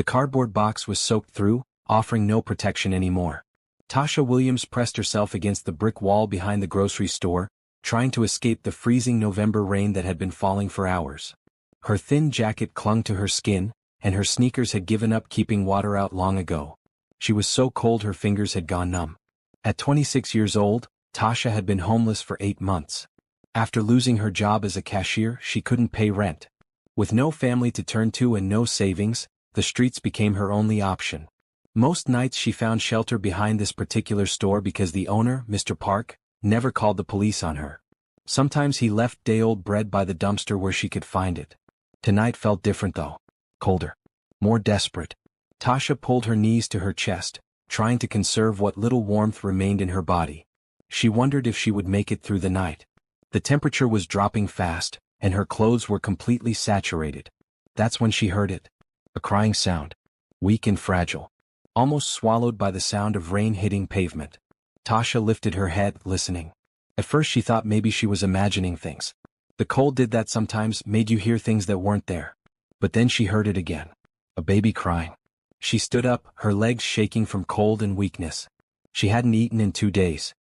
The cardboard box was soaked through, offering no protection anymore. Tasha Williams pressed herself against the brick wall behind the grocery store, trying to escape the freezing November rain that had been falling for hours. Her thin jacket clung to her skin, and her sneakers had given up keeping water out long ago. She was so cold her fingers had gone numb. At 26 years old, Tasha had been homeless for 8 months. After losing her job as a cashier, she couldn't pay rent. With no family to turn to and no savings, the streets became her only option. Most nights she found shelter behind this particular store because the owner, Mr. Park, never called the police on her. Sometimes he left day-old bread by the dumpster where she could find it. Tonight felt different though. Colder. More desperate. Tasha pulled her knees to her chest, trying to conserve what little warmth remained in her body. She wondered if she would make it through the night. The temperature was dropping fast, and her clothes were completely saturated. That's when she heard it. A crying sound. Weak and fragile. Almost swallowed by the sound of rain hitting pavement. Tasha lifted her head, listening. At first she thought maybe she was imagining things. The cold did that sometimes, made you hear things that weren't there. But then she heard it again. A baby crying. She stood up, her legs shaking from cold and weakness. She hadn't eaten in 2 days.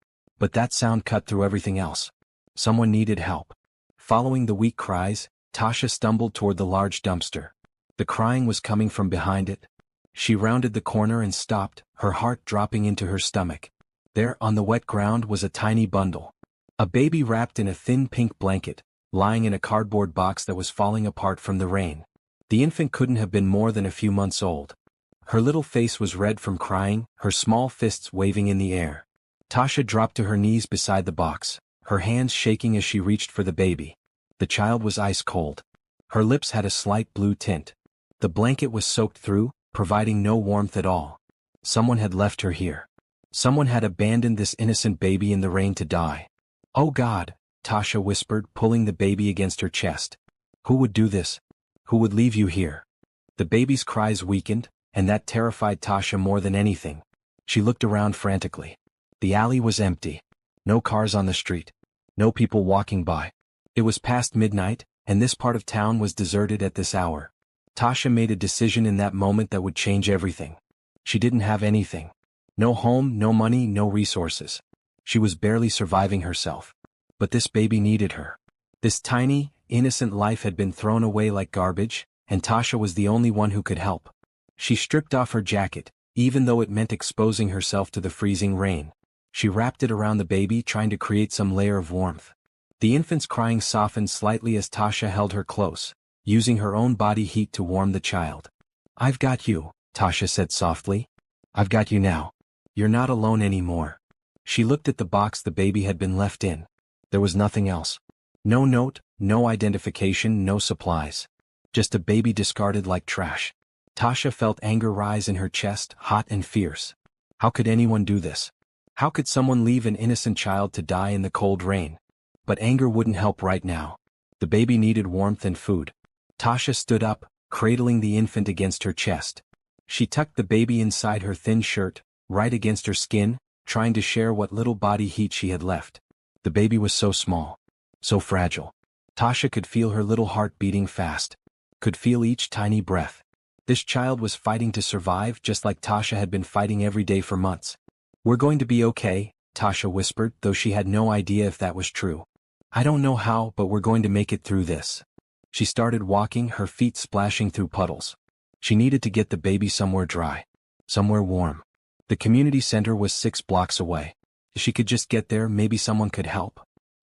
But that sound cut through everything else. Someone needed help. Following the weak cries, Tasha stumbled toward the large dumpster. The crying was coming from behind it. She rounded the corner and stopped, her heart dropping into her stomach. There, on the wet ground, was a tiny bundle. A baby wrapped in a thin pink blanket, lying in a cardboard box that was falling apart from the rain. The infant couldn't have been more than a few months old. Her little face was red from crying, her small fists waving in the air. Tasha dropped to her knees beside the box, her hands shaking as she reached for the baby. The child was ice cold. Her lips had a slight blue tint. The blanket was soaked through, providing no warmth at all. Someone had left her here. Someone had abandoned this innocent baby in the rain to die. "Oh God," Tasha whispered, pulling the baby against her chest. "Who would do this? Who would leave you here?" The baby's cries weakened, and that terrified Tasha more than anything. She looked around frantically. The alley was empty. No cars on the street. No people walking by. It was past midnight, and this part of town was deserted at this hour. Tasha made a decision in that moment that would change everything. She didn't have anything. No home, no money, no resources. She was barely surviving herself. But this baby needed her. This tiny, innocent life had been thrown away like garbage, and Tasha was the only one who could help. She stripped off her jacket, even though it meant exposing herself to the freezing rain. She wrapped it around the baby, trying to create some layer of warmth. The infant's crying softened slightly as Tasha held her close, using her own body heat to warm the child. "I've got you," Tasha said softly. "I've got you now. You're not alone anymore." She looked at the box the baby had been left in. There was nothing else. No note, no identification, no supplies. Just a baby discarded like trash. Tasha felt anger rise in her chest, hot and fierce. How could anyone do this? How could someone leave an innocent child to die in the cold rain? But anger wouldn't help right now. The baby needed warmth and food. Tasha stood up, cradling the infant against her chest. She tucked the baby inside her thin shirt, right against her skin, trying to share what little body heat she had left. The baby was so small, so fragile. Tasha could feel her little heart beating fast, could feel each tiny breath. This child was fighting to survive just like Tasha had been fighting every day for months. "We're going to be okay," Tasha whispered, though she had no idea if that was true. "I don't know how, but we're going to make it through this." She started walking, her feet splashing through puddles. She needed to get the baby somewhere dry, somewhere warm. The community center was 6 blocks away. If she could just get there, maybe someone could help.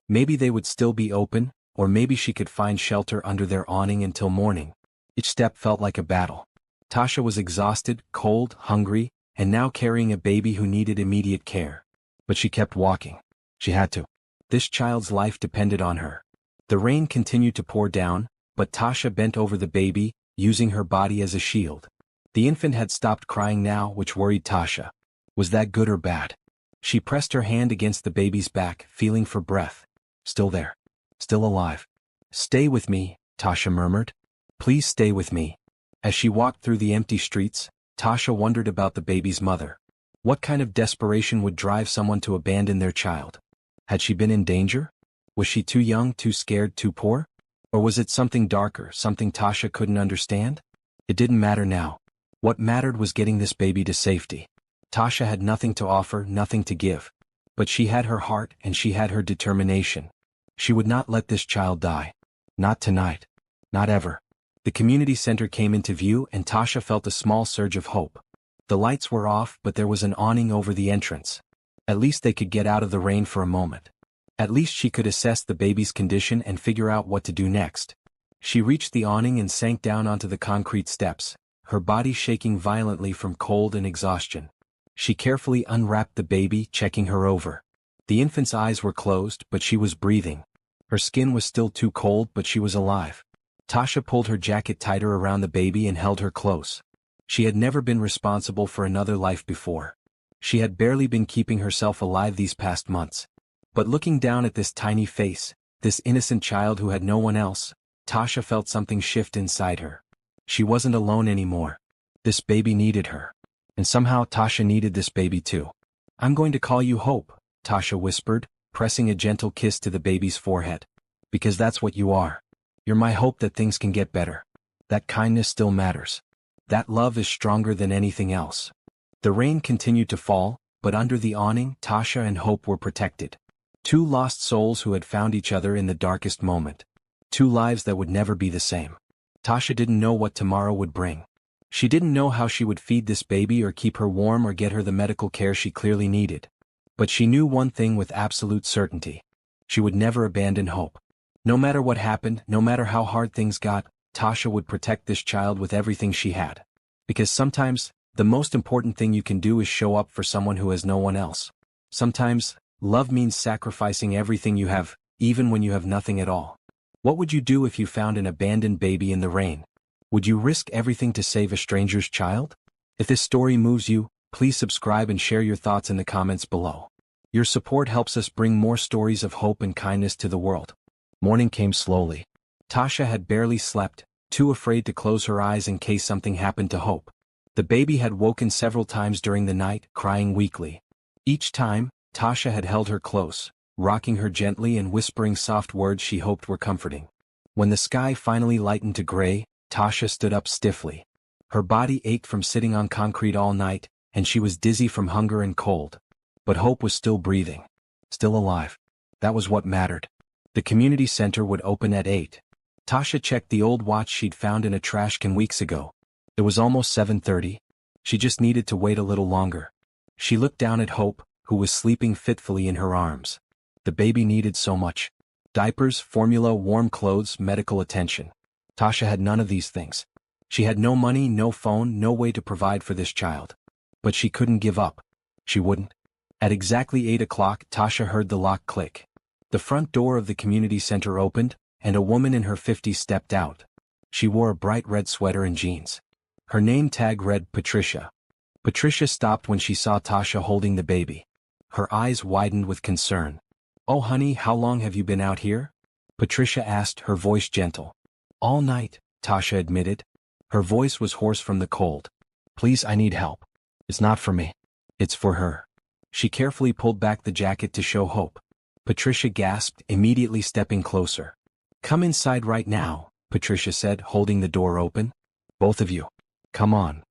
Maybe they would still be open, or maybe she could find shelter under their awning until morning. Each step felt like a battle. Tasha was exhausted, cold, hungry, and now carrying a baby who needed immediate care. But she kept walking. She had to. This child's life depended on her. The rain continued to pour down, but Tasha bent over the baby, using her body as a shield. The infant had stopped crying now, which worried Tasha. Was that good or bad? She pressed her hand against the baby's back, feeling for breath. Still there. Still alive. "Stay with me," Tasha murmured. "Please stay with me." As she walked through the empty streets, Tasha wondered about the baby's mother. What kind of desperation would drive someone to abandon their child? Had she been in danger? Was she too young, too scared, too poor? Or was it something darker, something Tasha couldn't understand? It didn't matter now. What mattered was getting this baby to safety. Tasha had nothing to offer, nothing to give. But she had her heart and she had her determination. She would not let this child die. Not tonight. Not ever. The community center came into view and Tasha felt a small surge of hope. The lights were off, but there was an awning over the entrance. At least they could get out of the rain for a moment. At least she could assess the baby's condition and figure out what to do next. She reached the awning and sank down onto the concrete steps, her body shaking violently from cold and exhaustion. She carefully unwrapped the baby, checking her over. The infant's eyes were closed, but she was breathing. Her skin was still too cold, but she was alive. Tasha pulled her jacket tighter around the baby and held her close. She had never been responsible for another life before. She had barely been keeping herself alive these past months. But looking down at this tiny face, this innocent child who had no one else, Tasha felt something shift inside her. She wasn't alone anymore. This baby needed her. And somehow Tasha needed this baby too. "I'm going to call you Hope," Tasha whispered, pressing a gentle kiss to the baby's forehead. "Because that's what you are. You're my hope that things can get better. That kindness still matters. That love is stronger than anything else." The rain continued to fall, but under the awning, Tasha and Hope were protected. Two lost souls who had found each other in the darkest moment. Two lives that would never be the same. Tasha didn't know what tomorrow would bring. She didn't know how she would feed this baby or keep her warm or get her the medical care she clearly needed. But she knew one thing with absolute certainty. She would never abandon hope. No matter what happened, no matter how hard things got, Tasha would protect this child with everything she had. Because sometimes, the most important thing you can do is show up for someone who has no one else. Sometimes, love means sacrificing everything you have, even when you have nothing at all. What would you do if you found an abandoned baby in the rain? Would you risk everything to save a stranger's child? If this story moves you, please subscribe and share your thoughts in the comments below. Your support helps us bring more stories of hope and kindness to the world. Morning came slowly. Tasha had barely slept, too afraid to close her eyes in case something happened to Hope. The baby had woken several times during the night, crying weakly. Each time, Tasha had held her close, rocking her gently and whispering soft words she hoped were comforting. When the sky finally lightened to gray, Tasha stood up stiffly. Her body ached from sitting on concrete all night, and she was dizzy from hunger and cold. But Hope was still breathing. Still alive. That was what mattered. The community center would open at 8. Tasha checked the old watch she'd found in a trash can weeks ago. It was almost 7:30. She just needed to wait a little longer. She looked down at Hope, who was sleeping fitfully in her arms. The baby needed so much. Diapers, formula, warm clothes, medical attention. Tasha had none of these things. She had no money, no phone, no way to provide for this child. But she couldn't give up. She wouldn't. At exactly 8 o'clock, Tasha heard the lock click. The front door of the community center opened, and a woman in her 50s stepped out. She wore a bright red sweater and jeans. Her name tag read Patricia. Patricia stopped when she saw Tasha holding the baby. Her eyes widened with concern. "Oh honey, how long have you been out here?" Patricia asked, her voice gentle. "All night," Tasha admitted. Her voice was hoarse from the cold. "Please, I need help. It's not for me. It's for her." She carefully pulled back the jacket to show Hope. Patricia gasped, immediately stepping closer. "Come inside right now," Patricia said, holding the door open. "Both of you. Come on."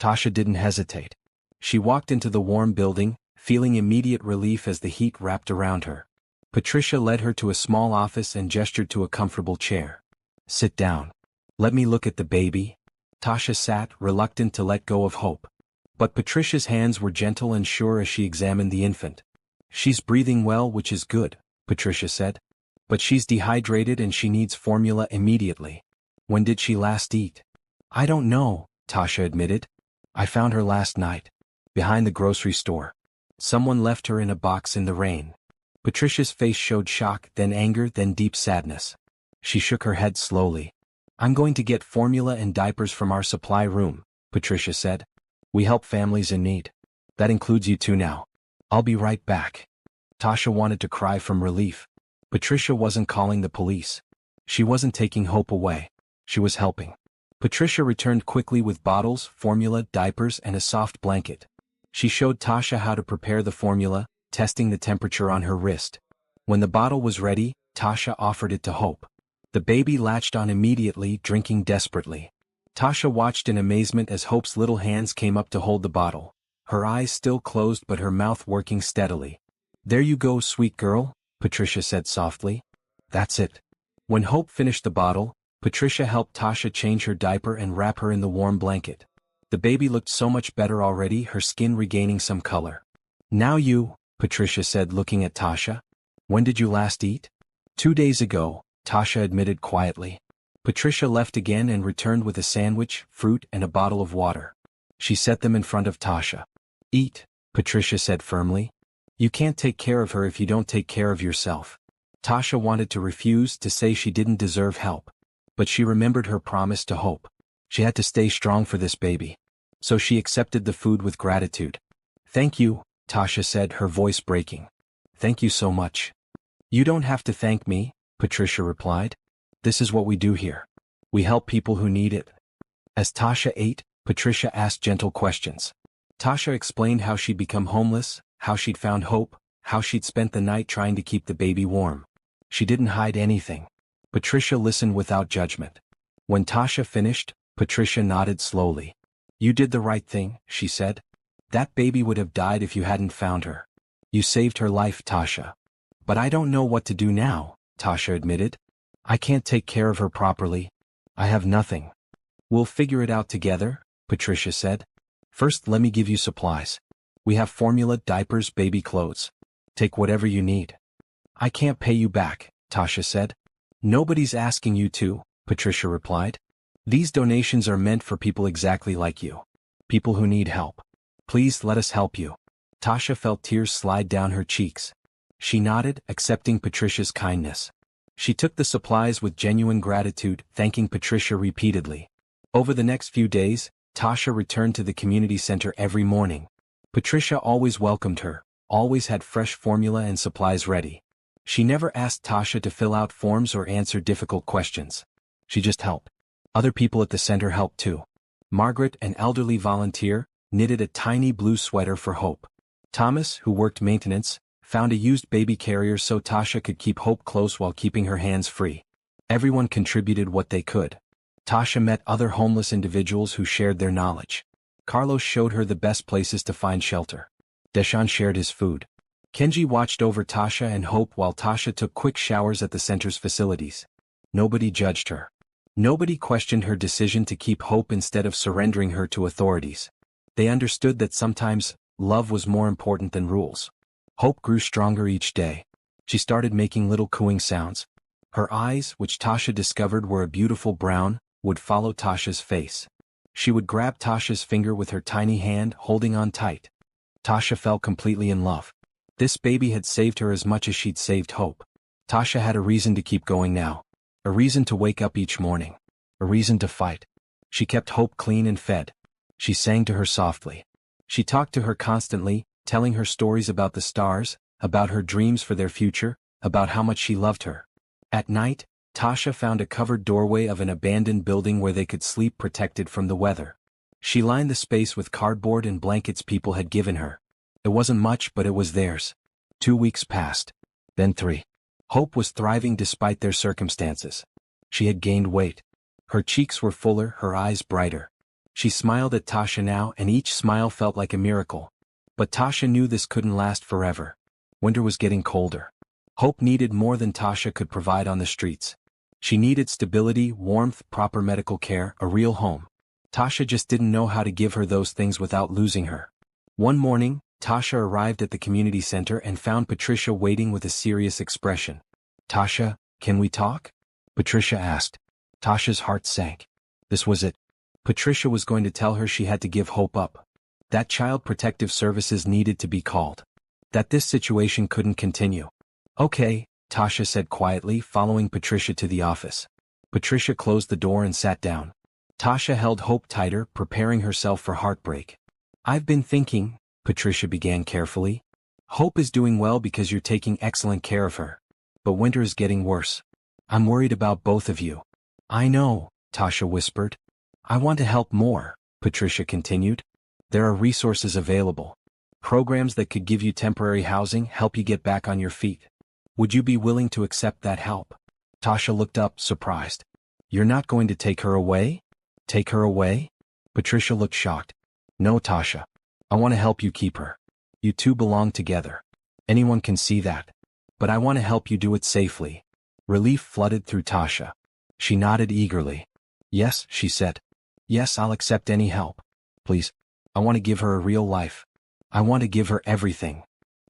Tasha didn't hesitate. She walked into the warm building, feeling immediate relief as the heat wrapped around her. Patricia led her to a small office and gestured to a comfortable chair. "Sit down. Let me look at the baby." Tasha sat, reluctant to let go of Hope. But Patricia's hands were gentle and sure as she examined the infant. "She's breathing well, which is good," Patricia said. "But she's dehydrated and she needs formula immediately." "When did she last eat?" "I don't know," Tasha admitted. "I found her last night. Behind the grocery store. Someone left her in a box in the rain." Patricia's face showed shock, then anger, then deep sadness. She shook her head slowly. "I'm going to get formula and diapers from our supply room," Patricia said. "We help families in need. That includes you two now. I'll be right back." Tasha wanted to cry from relief. Patricia wasn't calling the police. She wasn't taking Hope away. She was helping. Patricia returned quickly with bottles, formula, diapers, and a soft blanket. She showed Tasha how to prepare the formula, testing the temperature on her wrist. When the bottle was ready, Tasha offered it to Hope. The baby latched on immediately, drinking desperately. Tasha watched in amazement as Hope's little hands came up to hold the bottle, her eyes still closed but her mouth working steadily. "There you go, sweet girl," Patricia said softly. "That's it." When Hope finished the bottle, Patricia helped Tasha change her diaper and wrap her in the warm blanket. The baby looked so much better already, her skin regaining some color. "Now you," Patricia said looking at Tasha. "When did you last eat?" 2 days ago, Tasha admitted quietly. Patricia left again and returned with a sandwich, fruit, and a bottle of water. She set them in front of Tasha. "Eat," Patricia said firmly. "You can't take care of her if you don't take care of yourself." Tasha wanted to refuse, to say she didn't deserve help. But she remembered her promise to Hope. She had to stay strong for this baby. So she accepted the food with gratitude. "Thank you," Tasha said, her voice breaking. "Thank you so much." "You don't have to thank me," Patricia replied. "This is what we do here. We help people who need it." As Tasha ate, Patricia asked gentle questions. Tasha explained how she'd become homeless, how she'd found Hope, how she'd spent the night trying to keep the baby warm. She didn't hide anything. Patricia listened without judgment. When Tasha finished, Patricia nodded slowly. "You did the right thing," she said. "That baby would have died if you hadn't found her. You saved her life, Tasha." "But I don't know what to do now," Tasha admitted. "I can't take care of her properly. I have nothing." "We'll figure it out together," Patricia said. "First, let me give you supplies. We have formula, diapers, baby clothes. Take whatever you need." "I can't pay you back," Tasha said. "Nobody's asking you to," Patricia replied. "These donations are meant for people exactly like you. People who need help. Please let us help you." Tasha felt tears slide down her cheeks. She nodded, accepting Patricia's kindness. She took the supplies with genuine gratitude, thanking Patricia repeatedly. Over the next few days, Tasha returned to the community center every morning. Patricia always welcomed her, always had fresh formula and supplies ready. She never asked Tasha to fill out forms or answer difficult questions. She just helped. Other people at the center helped too. Margaret, an elderly volunteer, knitted a tiny blue sweater for Hope. Thomas, who worked maintenance, found a used baby carrier so Tasha could keep Hope close while keeping her hands free. Everyone contributed what they could. Tasha met other homeless individuals who shared their knowledge. Carlos showed her the best places to find shelter. Deshaun shared his food. Kenji watched over Tasha and Hope while Tasha took quick showers at the center's facilities. Nobody judged her. Nobody questioned her decision to keep Hope instead of surrendering her to authorities. They understood that sometimes, love was more important than rules. Hope grew stronger each day. She started making little cooing sounds. Her eyes, which Tasha discovered were a beautiful brown, would follow Tasha's face. She would grab Tasha's finger with her tiny hand, holding on tight. Tasha fell completely in love. This baby had saved her as much as she'd saved Hope. Tasha had a reason to keep going now. A reason to wake up each morning. A reason to fight. She kept Hope clean and fed. She sang to her softly. She talked to her constantly, telling her stories about the stars, about her dreams for their future, about how much she loved her. At night, Tasha found a covered doorway of an abandoned building where they could sleep protected from the weather. She lined the space with cardboard and blankets people had given her. It wasn't much, but it was theirs. 2 weeks passed. Then 3. Hope was thriving despite their circumstances. She had gained weight. Her cheeks were fuller, her eyes brighter. She smiled at Tasha now, and each smile felt like a miracle. But Tasha knew this couldn't last forever. Winter was getting colder. Hope needed more than Tasha could provide on the streets. She needed stability, warmth, proper medical care, a real home. Tasha just didn't know how to give her those things without losing her. One morning, Tasha arrived at the community center and found Patricia waiting with a serious expression. "Tasha, can we talk?" Patricia asked. Tasha's heart sank. This was it. Patricia was going to tell her she had to give Hope up. That Child Protective Services needed to be called. That this situation couldn't continue. "Okay," Tasha said quietly, following Patricia to the office. Patricia closed the door and sat down. Tasha held Hope tighter, preparing herself for heartbreak. "I've been thinking," Patricia began carefully. "Hope is doing well because you're taking excellent care of her. But winter is getting worse. I'm worried about both of you." "I know," Tasha whispered. "I want to help more," Patricia continued. "There are resources available. Programs that could give you temporary housing, help you get back on your feet. Would you be willing to accept that help?" Tasha looked up, surprised. "You're not going to take her away?" Take her away? Patricia looked shocked. No, Tasha. I want to help you keep her. You two belong together. Anyone can see that. But I want to help you do it safely. Relief flooded through Tasha. She nodded eagerly. Yes, she said. Yes, I'll accept any help. Please. I want to give her a real life. I want to give her everything.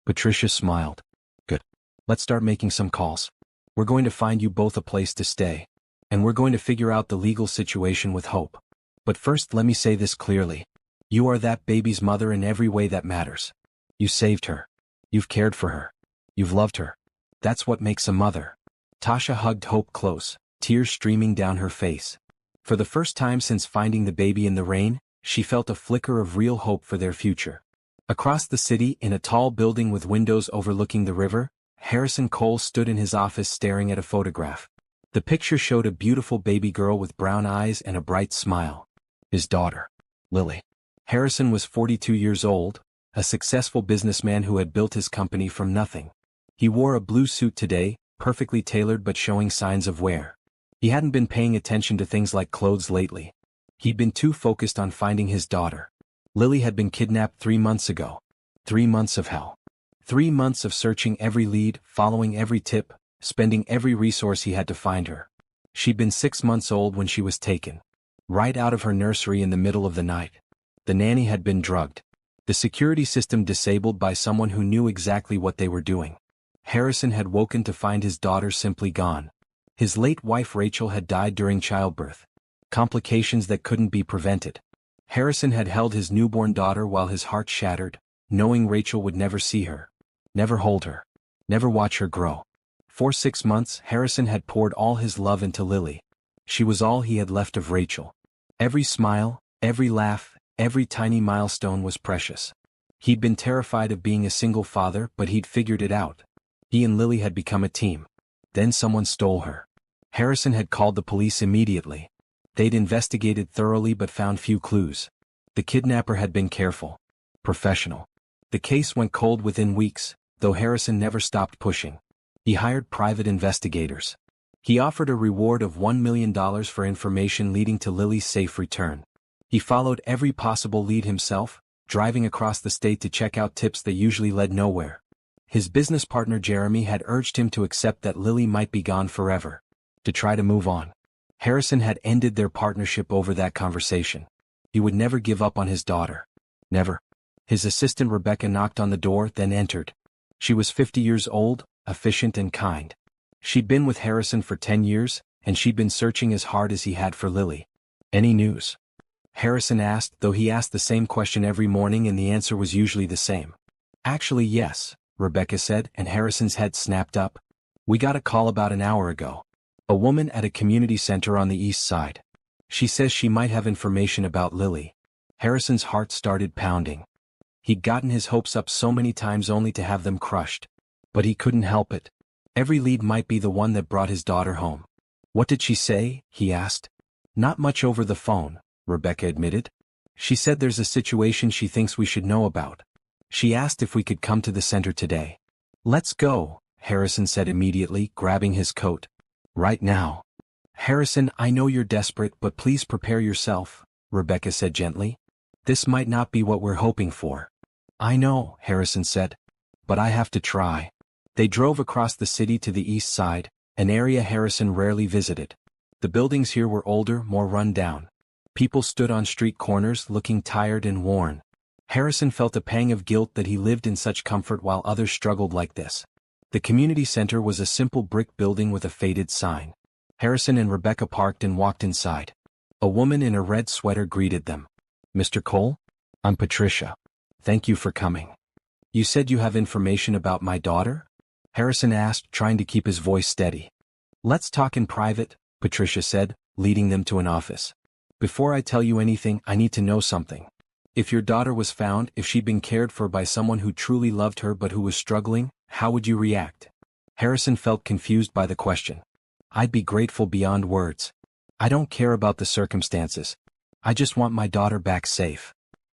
Patricia smiled. Good. Let's start making some calls. We're going to find you both a place to stay. And we're going to figure out the legal situation with Hope. But first, let me say this clearly. You are that baby's mother in every way that matters. You saved her. You've cared for her. You've loved her. That's what makes a mother. Tasha hugged Hope close, tears streaming down her face. For the first time since finding the baby in the rain, she felt a flicker of real hope for their future. Across the city, in a tall building with windows overlooking the river, Harrison Cole stood in his office staring at a photograph. The picture showed a beautiful baby girl with brown eyes and a bright smile. His daughter, Lily. Harrison was 42 years old, a successful businessman who had built his company from nothing. He wore a blue suit today, perfectly tailored but showing signs of wear. He hadn't been paying attention to things like clothes lately. He'd been too focused on finding his daughter. Lily had been kidnapped 3 months ago. 3 months of hell. 3 months of searching every lead, following every tip, spending every resource he had to find her. She'd been 6 months old when she was taken. Right out of her nursery in the middle of the night. The nanny had been drugged. The security system disabled by someone who knew exactly what they were doing. Harrison had woken to find his daughter simply gone. His late wife Rachel had died during childbirth. Complications that couldn't be prevented. Harrison had held his newborn daughter while his heart shattered, knowing Rachel would never see her. Never hold her. Never watch her grow. For 6 months, Harrison had poured all his love into Lily. She was all he had left of Rachel. Every smile, every laugh, every tiny milestone was precious. He'd been terrified of being a single father, but he'd figured it out. He and Lily had become a team. Then someone stole her. Harrison had called the police immediately. They'd investigated thoroughly but found few clues. The kidnapper had been careful. Professional. The case went cold within weeks, though Harrison never stopped pushing. He hired private investigators. He offered a reward of $1 million for information leading to Lily's safe return. He followed every possible lead himself, driving across the state to check out tips that usually led nowhere. His business partner Jeremy had urged him to accept that Lily might be gone forever. To try to move on. Harrison had ended their partnership over that conversation. He would never give up on his daughter. Never. His assistant Rebecca knocked on the door, then entered. She was 50 years old, efficient and kind. She'd been with Harrison for 10 years, and she'd been searching as hard as he had for Lily. Any news? Harrison asked, though he asked the same question every morning and the answer was usually the same. Actually, yes, Rebecca said, and Harrison's head snapped up. We got a call about an hour ago. A woman at a community center on the east side. She says she might have information about Lily. Harrison's heart started pounding. He'd gotten his hopes up so many times only to have them crushed. But he couldn't help it. Every lead might be the one that brought his daughter home. What did she say? He asked. Not much over the phone, Rebecca admitted. She said there's a situation she thinks we should know about. She asked if we could come to the center today. Let's go, Harrison said immediately, grabbing his coat. Right now. Harrison, I know you're desperate, but please prepare yourself, Rebecca said gently. This might not be what we're hoping for. I know, Harrison said. But I have to try. They drove across the city to the east side, an area Harrison rarely visited. The buildings here were older, more run down. People stood on street corners looking tired and worn. Harrison felt a pang of guilt that he lived in such comfort while others struggled like this. The community center was a simple brick building with a faded sign. Harrison and Rebecca parked and walked inside. A woman in a red sweater greeted them. Mr. Cole? I'm Patricia. Thank you for coming. You said you have information about my daughter? Harrison asked, trying to keep his voice steady. Let's talk in private, Patricia said, leading them to an office. Before I tell you anything, I need to know something. If your daughter was found, if she'd been cared for by someone who truly loved her but who was struggling, how would you react? Harrison felt confused by the question. I'd be grateful beyond words. I don't care about the circumstances. I just want my daughter back safe.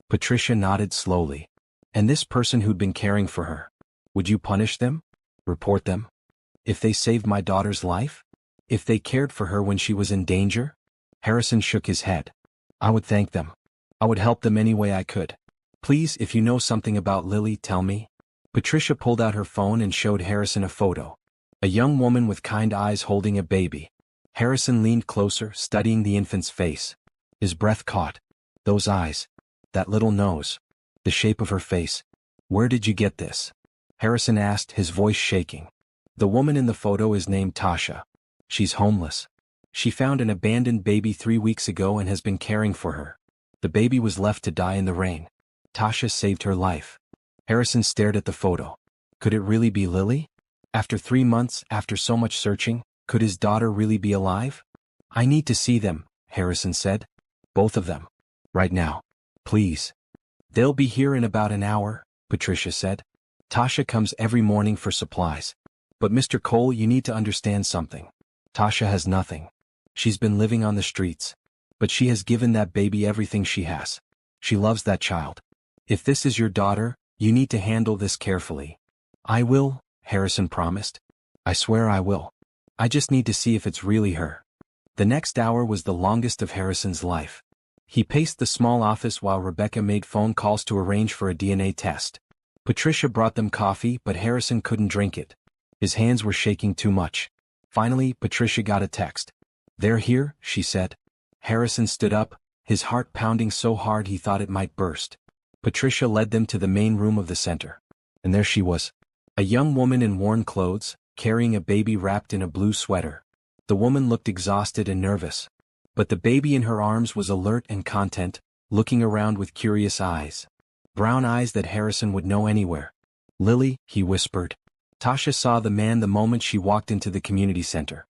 Patricia nodded slowly. And this person who'd been caring for her, would you punish them? Report them? If they saved my daughter's life? If they cared for her when she was in danger? Harrison shook his head. I would thank them. I would help them any way I could. Please, if you know something about Lily, tell me. Patricia pulled out her phone and showed Harrison a photo. A young woman with kind eyes holding a baby. Harrison leaned closer, studying the infant's face. His breath caught. Those eyes. That little nose. The shape of her face. Where did you get this? Harrison asked, his voice shaking. The woman in the photo is named Tasha. She's homeless. She found an abandoned baby 3 weeks ago and has been caring for her. The baby was left to die in the rain. Tasha saved her life. Harrison stared at the photo. Could it really be Lily? After 3 months, after so much searching, could his daughter really be alive? I need to see them, Harrison said. Both of them. Right now. Please. They'll be here in about an hour, Patricia said. Tasha comes every morning for supplies. But Mr. Cole, you need to understand something. Tasha has nothing. She's been living on the streets. But she has given that baby everything she has. She loves that child. If this is your daughter, you need to handle this carefully. I will, Harrison promised. I swear I will. I just need to see if it's really her. The next hour was the longest of Harrison's life. He paced the small office while Rebecca made phone calls to arrange for a DNA test. Patricia brought them coffee, but Harrison couldn't drink it. His hands were shaking too much. Finally, Patricia got a text. They're here, she said. Harrison stood up, his heart pounding so hard he thought it might burst. Patricia led them to the main room of the center. And there she was. A young woman in worn clothes, carrying a baby wrapped in a blue sweater. The woman looked exhausted and nervous. But the baby in her arms was alert and content, looking around with curious eyes. Brown eyes that Harrison would know anywhere. Lily, he whispered. Tasha saw the man the moment she walked into the community center.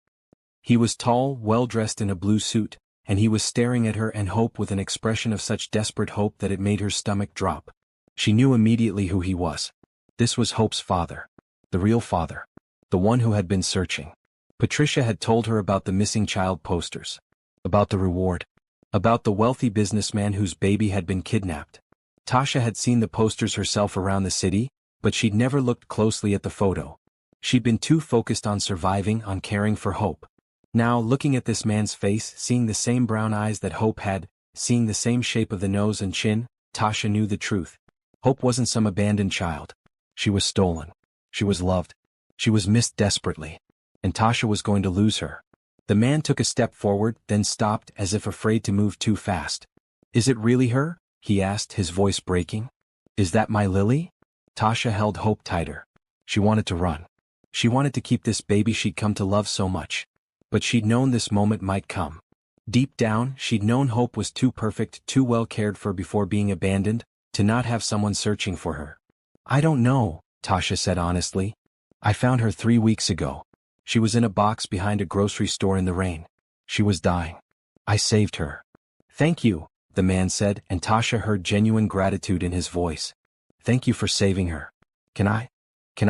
He was tall, well-dressed in a blue suit, and he was staring at her and Hope with an expression of such desperate hope that it made her stomach drop. She knew immediately who he was. This was Hope's father. The real father. The one who had been searching. Patricia had told her about the missing child posters. About the reward. About the wealthy businessman whose baby had been kidnapped. Tasha had seen the posters herself around the city, but she'd never looked closely at the photo. She'd been too focused on surviving, on caring for Hope. Now, looking at this man's face, seeing the same brown eyes that Hope had, seeing the same shape of the nose and chin, Tasha knew the truth. Hope wasn't some abandoned child. She was stolen. She was loved. She was missed desperately. And Tasha was going to lose her. The man took a step forward, then stopped as if afraid to move too fast. Is it really her? He asked, his voice breaking. Is that my Lily? Tasha held Hope tighter. She wanted to run. She wanted to keep this baby she'd come to love so much. But she'd known this moment might come. Deep down, she'd known Hope was too perfect, too well cared for before being abandoned, to not have someone searching for her. I don't know, Tasha said honestly. I found her 3 weeks ago. She was in a box behind a grocery store in the rain. She was dying. I saved her. Thank you, the man said, and Tasha heard genuine gratitude in his voice. Thank you for saving her. Can I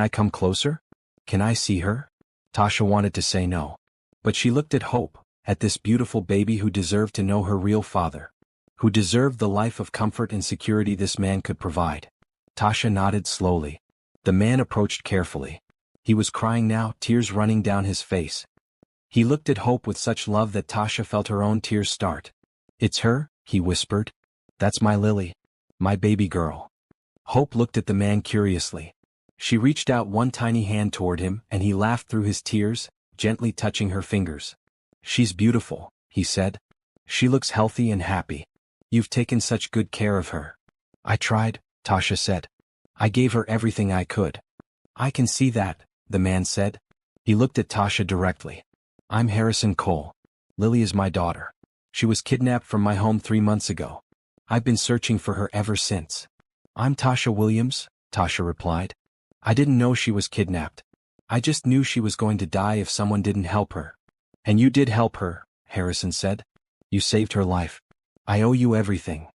come closer? Can I see her? Tasha wanted to say no. But she looked at Hope, at this beautiful baby who deserved to know her real father. Who deserved the life of comfort and security this man could provide. Tasha nodded slowly. The man approached carefully. He was crying now, tears running down his face. He looked at Hope with such love that Tasha felt her own tears start. It's her, he whispered. That's my Lily. My baby girl. Hope looked at the man curiously. She reached out one tiny hand toward him, and he laughed through his tears, gently touching her fingers. She's beautiful, he said. She looks healthy and happy. You've taken such good care of her. I tried, Tasha said. I gave her everything I could. I can see that, the man said. He looked at Tasha directly. I'm Harrison Cole. Lily is my daughter. She was kidnapped from my home 3 months ago. I've been searching for her ever since. I'm Tasha Williams, Tasha replied. I didn't know she was kidnapped. I just knew she was going to die if someone didn't help her. And you did help her, Harrison said. You saved her life. I owe you everything.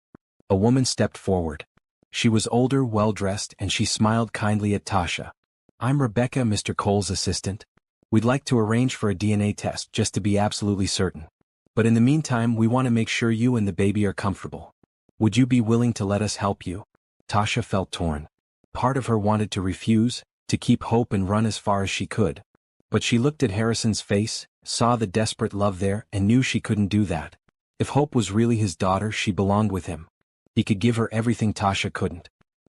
A woman stepped forward. She was older, well-dressed, and she smiled kindly at Tasha. I'm Rebecca, Mr. Cole's assistant. We'd like to arrange for a DNA test just to be absolutely certain. But in the meantime, we want to make sure you and the baby are comfortable. Would you be willing to let us help you? Tasha felt torn. Part of her wanted to refuse, to keep Hope and run as far as she could. But she looked at Harrison's face, saw the desperate love there, and knew she couldn't do that. If Hope was really his daughter, she belonged with him. He could give her everything Tasha couldn't.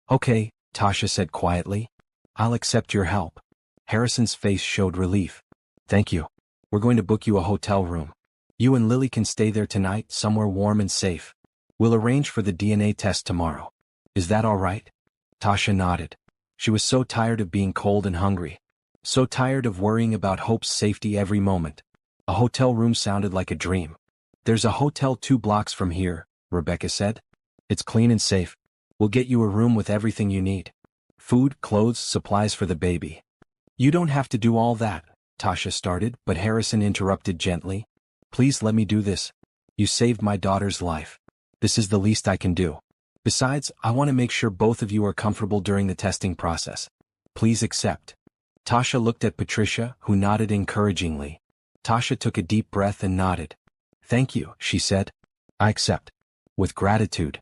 Okay, Tasha said quietly. I'll accept your help. Harrison's face showed relief. Thank you. We're going to book you a hotel room. You and Lily can stay there tonight, somewhere warm and safe. We'll arrange for the DNA test tomorrow. Is that all right? Tasha nodded. She was so tired of being cold and hungry. So tired of worrying about Hope's safety every moment. A hotel room sounded like a dream. There's a hotel 2 blocks from here, Rebecca said. It's clean and safe. We'll get you a room with everything you need. Food, clothes, supplies for the baby. You don't have to do all that, Tasha started, but Harrison interrupted gently. Please let me do this. You saved my daughter's life. This is the least I can do. Besides, I want to make sure both of you are comfortable during the testing process. Please accept. Tasha looked at Patricia, who nodded encouragingly. Tasha took a deep breath and nodded. Thank you, she said. I accept. With gratitude.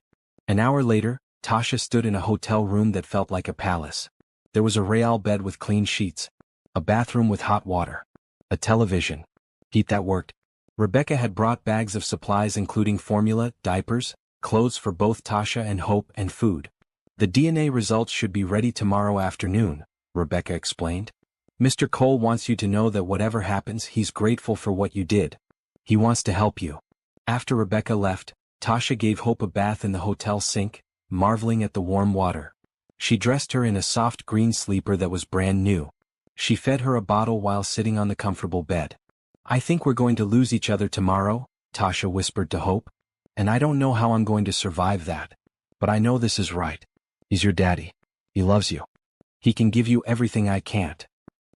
An hour later, Tasha stood in a hotel room that felt like a palace. There was a Real bed with clean sheets. A bathroom with hot water. A television. Heat that worked. Rebecca had brought bags of supplies including formula, diapers, clothes for both Tasha and Hope, and food. The DNA results should be ready tomorrow afternoon, Rebecca explained. Mr. Cole wants you to know that whatever happens, he's grateful for what you did. He wants to help you. After Rebecca left, Tasha gave Hope a bath in the hotel sink, marveling at the warm water. She dressed her in a soft green sleeper that was brand new. She fed her a bottle while sitting on the comfortable bed. I think we're going to lose each other tomorrow, Tasha whispered to Hope. And I don't know how I'm going to survive that. But I know this is right. He's your daddy. He loves you. He can give you everything I can't.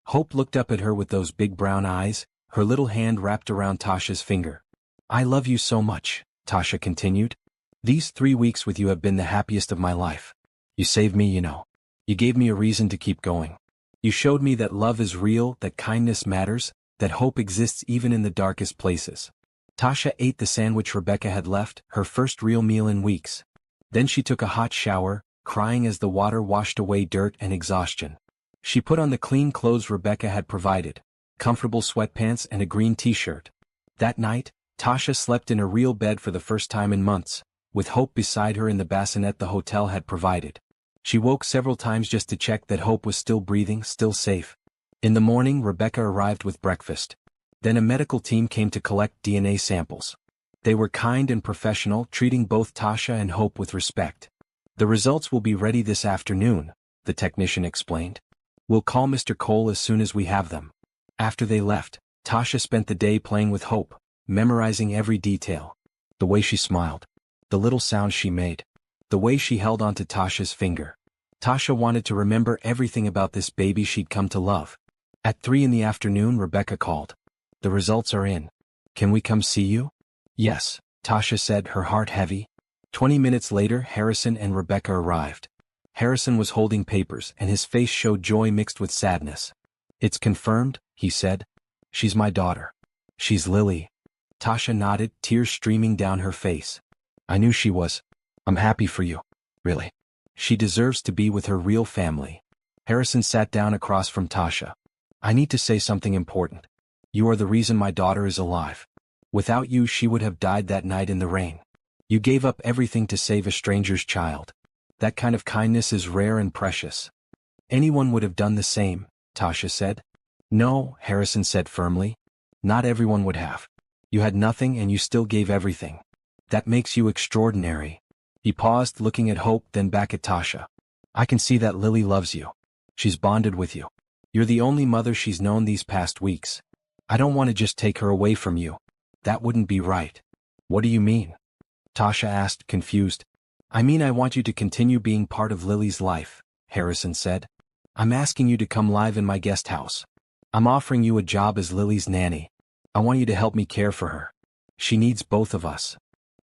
Hope looked up at her with those big brown eyes, her little hand wrapped around Tasha's finger. I love you so much, Tasha continued. These 3 weeks with you have been the happiest of my life. You saved me, you know. You gave me a reason to keep going. You showed me that love is real, that kindness matters, that hope exists even in the darkest places. Tasha ate the sandwich Rebecca had left, her first real meal in weeks. Then she took a hot shower, crying as the water washed away dirt and exhaustion. She put on the clean clothes Rebecca had provided, comfortable sweatpants and a green t-shirt. That night, Tasha slept in a real bed for the first time in months, with Hope beside her in the bassinet the hotel had provided. She woke several times just to check that Hope was still breathing, still safe. In the morning, Rebecca arrived with breakfast. Then a medical team came to collect DNA samples. They were kind and professional, treating both Tasha and Hope with respect. The results will be ready this afternoon, the technician explained. We'll call Mr. Cole as soon as we have them. After they left, Tasha spent the day playing with Hope, memorizing every detail. The way she smiled. The little sounds she made. The way she held onto Tasha's finger. Tasha wanted to remember everything about this baby she'd come to love. At 3 in the afternoon, Rebecca called. The results are in. Can we come see you? Yes, Tasha said, her heart heavy. 20 minutes later, Harrison and Rebecca arrived. Harrison was holding papers, and his face showed joy mixed with sadness. It's confirmed, he said. She's my daughter. She's Lily. Tasha nodded, tears streaming down her face. I knew she was. I'm happy for you. Really. She deserves to be with her real family. Harrison sat down across from Tasha. I need to say something important. You are the reason my daughter is alive. Without you, she would have died that night in the rain. You gave up everything to save a stranger's child. That kind of kindness is rare and precious. Anyone would have done the same, Tasha said. No, Harrison said firmly. Not everyone would have. You had nothing and you still gave everything. That makes you extraordinary. He paused, looking at Hope, then back at Tasha. I can see that Lily loves you. She's bonded with you. You're the only mother she's known these past weeks. I don't want to just take her away from you. That wouldn't be right. What do you mean? Tasha asked, confused. I mean, I want you to continue being part of Lily's life, Harrison said. I'm asking you to come live in my guest house. I'm offering you a job as Lily's nanny. I want you to help me care for her. She needs both of us.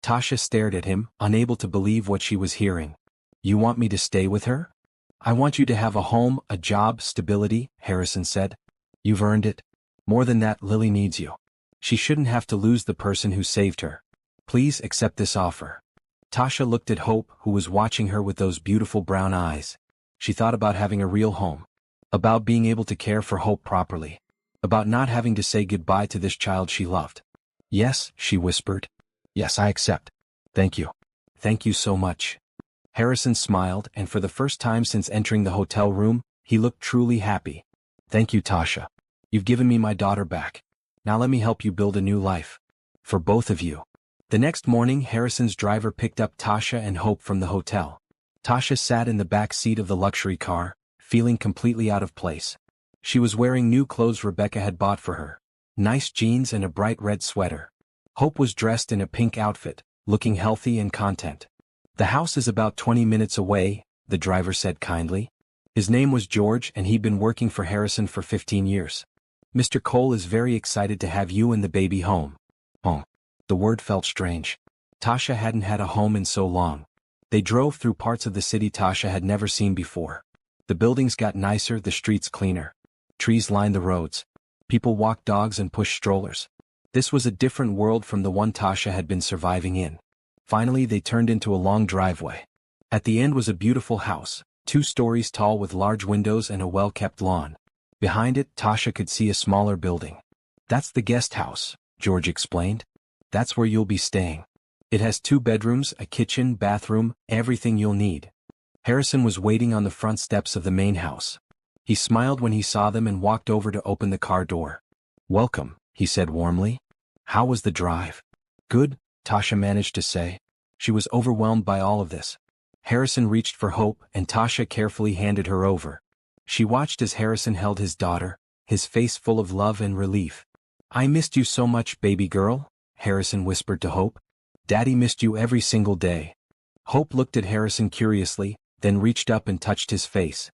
Tasha stared at him, unable to believe what she was hearing. You want me to stay with her? I want you to have a home, a job, stability, Harrison said. You've earned it. More than that, Lily needs you. She shouldn't have to lose the person who saved her. Please accept this offer. Tasha looked at Hope, who was watching her with those beautiful brown eyes. She thought about having a real home. About being able to care for Hope properly. About not having to say goodbye to this child she loved. Yes, she whispered. Yes, I accept. Thank you. Thank you so much. Harrison smiled, and for the first time since entering the hotel room, he looked truly happy. Thank you, Tasha. You've given me my daughter back. Now let me help you build a new life. For both of you. The next morning, Harrison's driver picked up Tasha and Hope from the hotel. Tasha sat in the back seat of the luxury car, feeling completely out of place. She was wearing new clothes Rebecca had bought for her. Nice jeans and a bright red sweater. Hope was dressed in a pink outfit, looking healthy and content. The house is about 20 minutes away, the driver said kindly. His name was George and he'd been working for Harrison for 15 years. Mr. Cole is very excited to have you and the baby home. Home. The word felt strange. Tasha hadn't had a home in so long. They drove through parts of the city Tasha had never seen before. The buildings got nicer, the streets cleaner. Trees lined the roads. People walked dogs and pushed strollers. This was a different world from the one Tasha had been surviving in. Finally, they turned into a long driveway. At the end was a beautiful house, 2 stories tall with large windows and a well-kept lawn. Behind it, Tasha could see a smaller building. That's the guest house, George explained. That's where you'll be staying. It has 2 bedrooms, a kitchen, bathroom, everything you'll need. Harrison was waiting on the front steps of the main house. He smiled when he saw them and walked over to open the car door. Welcome, he said warmly. How was the drive? Good, Tasha managed to say. She was overwhelmed by all of this. Harrison reached for Hope and Tasha carefully handed her over. She watched as Harrison held his daughter, his face full of love and relief. I missed you so much, baby girl, Harrison whispered to Hope. Daddy missed you every single day. Hope looked at Harrison curiously, then reached up and touched his face.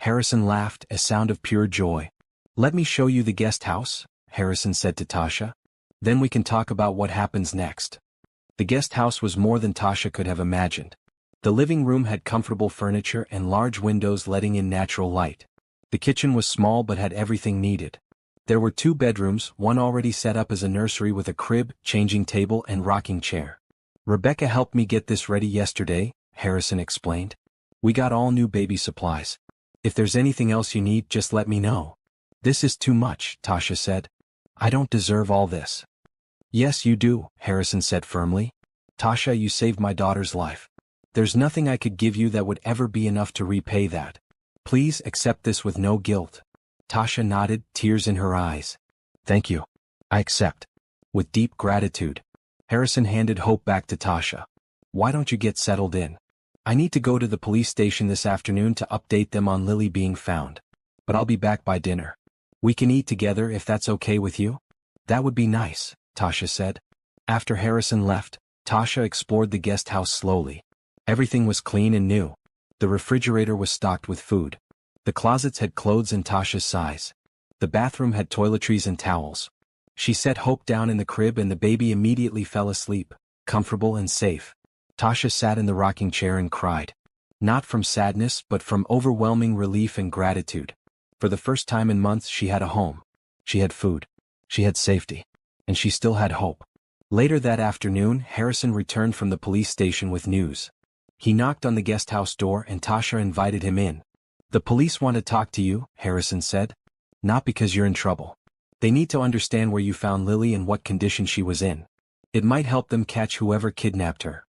Harrison laughed, a sound of pure joy. Let me show you the guest house, Harrison said to Tasha. Then we can talk about what happens next. The guest house was more than Tasha could have imagined. The living room had comfortable furniture and large windows letting in natural light. The kitchen was small but had everything needed. There were 2 bedrooms, one already set up as a nursery with a crib, changing table and rocking chair. Rebecca helped me get this ready yesterday, Harrison explained. We got all new baby supplies. If there's anything else you need, just let me know. This is too much, Tasha said. I don't deserve all this. Yes, you do, Harrison said firmly. Tasha, you saved my daughter's life. There's nothing I could give you that would ever be enough to repay that. Please accept this with no guilt. Tasha nodded, tears in her eyes. Thank you. I accept. With deep gratitude. Harrison handed Hope back to Tasha. Why don't you get settled in? I need to go to the police station this afternoon to update them on Lily being found. But I'll be back by dinner. We can eat together if that's okay with you? That would be nice, Tasha said. After Harrison left, Tasha explored the guest house slowly. Everything was clean and new. The refrigerator was stocked with food. The closets had clothes in Tasha's size. The bathroom had toiletries and towels. She set Hope down in the crib and the baby immediately fell asleep, comfortable and safe. Tasha sat in the rocking chair and cried. Not from sadness but from overwhelming relief and gratitude. For the first time in months she had a home. She had food. She had safety. And she still had hope. Later that afternoon, Harrison returned from the police station with news. He knocked on the guest house door and Tasha invited him in. The police want to talk to you, Harrison said. Not because you're in trouble. They need to understand where you found Lily and what condition she was in. It might help them catch whoever kidnapped her.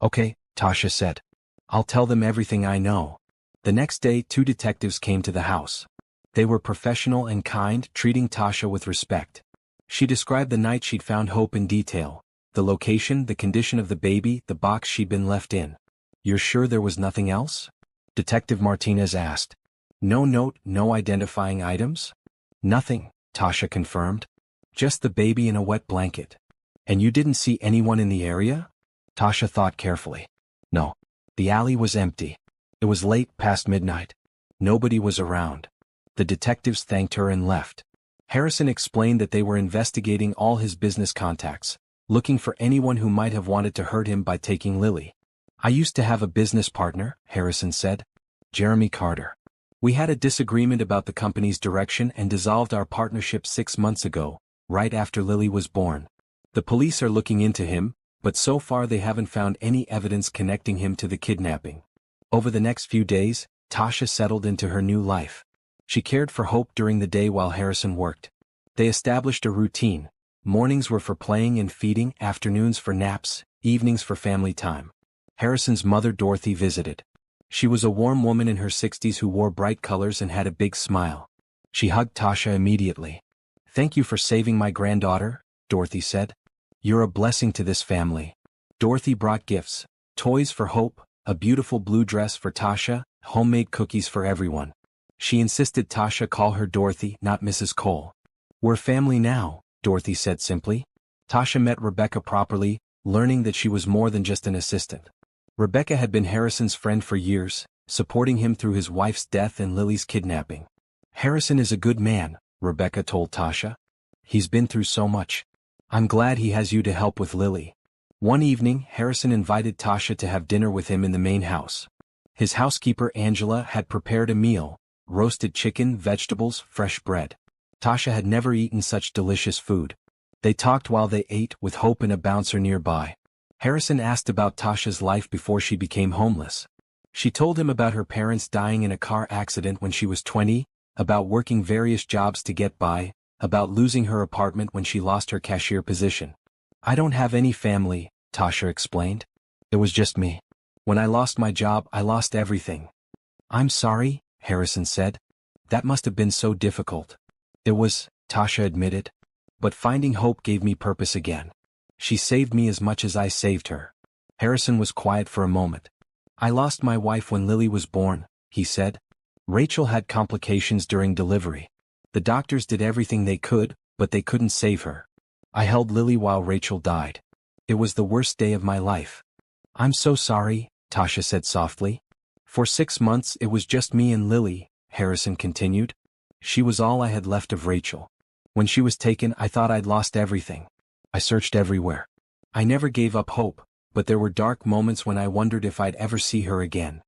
Okay, Tasha said. I'll tell them everything I know. The next day, 2 detectives came to the house. They were professional and kind, treating Tasha with respect. She described the night she'd found Hope in detail. The location, the condition of the baby, the box she'd been left in. You're sure there was nothing else? Detective Martinez asked. No note, no identifying items? Nothing, Tasha confirmed. Just the baby in a wet blanket. And you didn't see anyone in the area? Tasha thought carefully. No. The alley was empty. It was late, past midnight. Nobody was around. The detectives thanked her and left. Harrison explained that they were investigating all his business contacts, looking for anyone who might have wanted to hurt him by taking Lily. I used to have a business partner, Harrison said. Jeremy Carter. We had a disagreement about the company's direction and dissolved our partnership 6 months ago, right after Lily was born. The police are looking into him, but so far they haven't found any evidence connecting him to the kidnapping. Over the next few days, Tasha settled into her new life. She cared for Hope during the day while Harrison worked. They established a routine. Mornings were for playing and feeding, afternoons for naps, evenings for family time. Harrison's mother Dorothy visited. She was a warm woman in her 60s who wore bright colors and had a big smile. She hugged Tasha immediately. "Thank you for saving my granddaughter," Dorothy said. "You're a blessing to this family." Dorothy brought gifts, toys for Hope, a beautiful blue dress for Tasha, homemade cookies for everyone. She insisted Tasha call her Dorothy, not Mrs. Cole. "We're family now," Dorothy said simply. Tasha met Rebecca properly, learning that she was more than just an assistant. Rebecca had been Harrison's friend for years, supporting him through his wife's death and Lily's kidnapping. "Harrison is a good man," Rebecca told Tasha. "He's been through so much. I'm glad he has you to help with Lily." One evening, Harrison invited Tasha to have dinner with him in the main house. His housekeeper Angela had prepared a meal: roasted chicken, vegetables, fresh bread. Tasha had never eaten such delicious food. They talked while they ate, with Hope and a bouncer nearby. Harrison asked about Tasha's life before she became homeless. She told him about her parents dying in a car accident when she was 20, about working various jobs to get by, about losing her apartment when she lost her cashier position. "I don't have any family," Tasha explained. "It was just me. When I lost my job, I lost everything." "I'm sorry," Harrison said. "That must have been so difficult." "It was," Tasha admitted. "But finding Hope gave me purpose again. She saved me as much as I saved her." Harrison was quiet for a moment. "I lost my wife when Lily was born," he said. "Rachel had complications during delivery. The doctors did everything they could, but they couldn't save her. I held Lily while Rachel died. It was the worst day of my life." "I'm so sorry," Tasha said softly. "For 6 months it was just me and Lily," Harrison continued. "She was all I had left of Rachel. When she was taken, I thought I'd lost everything. I searched everywhere. I never gave up hope, but there were dark moments when I wondered if I'd ever see her again."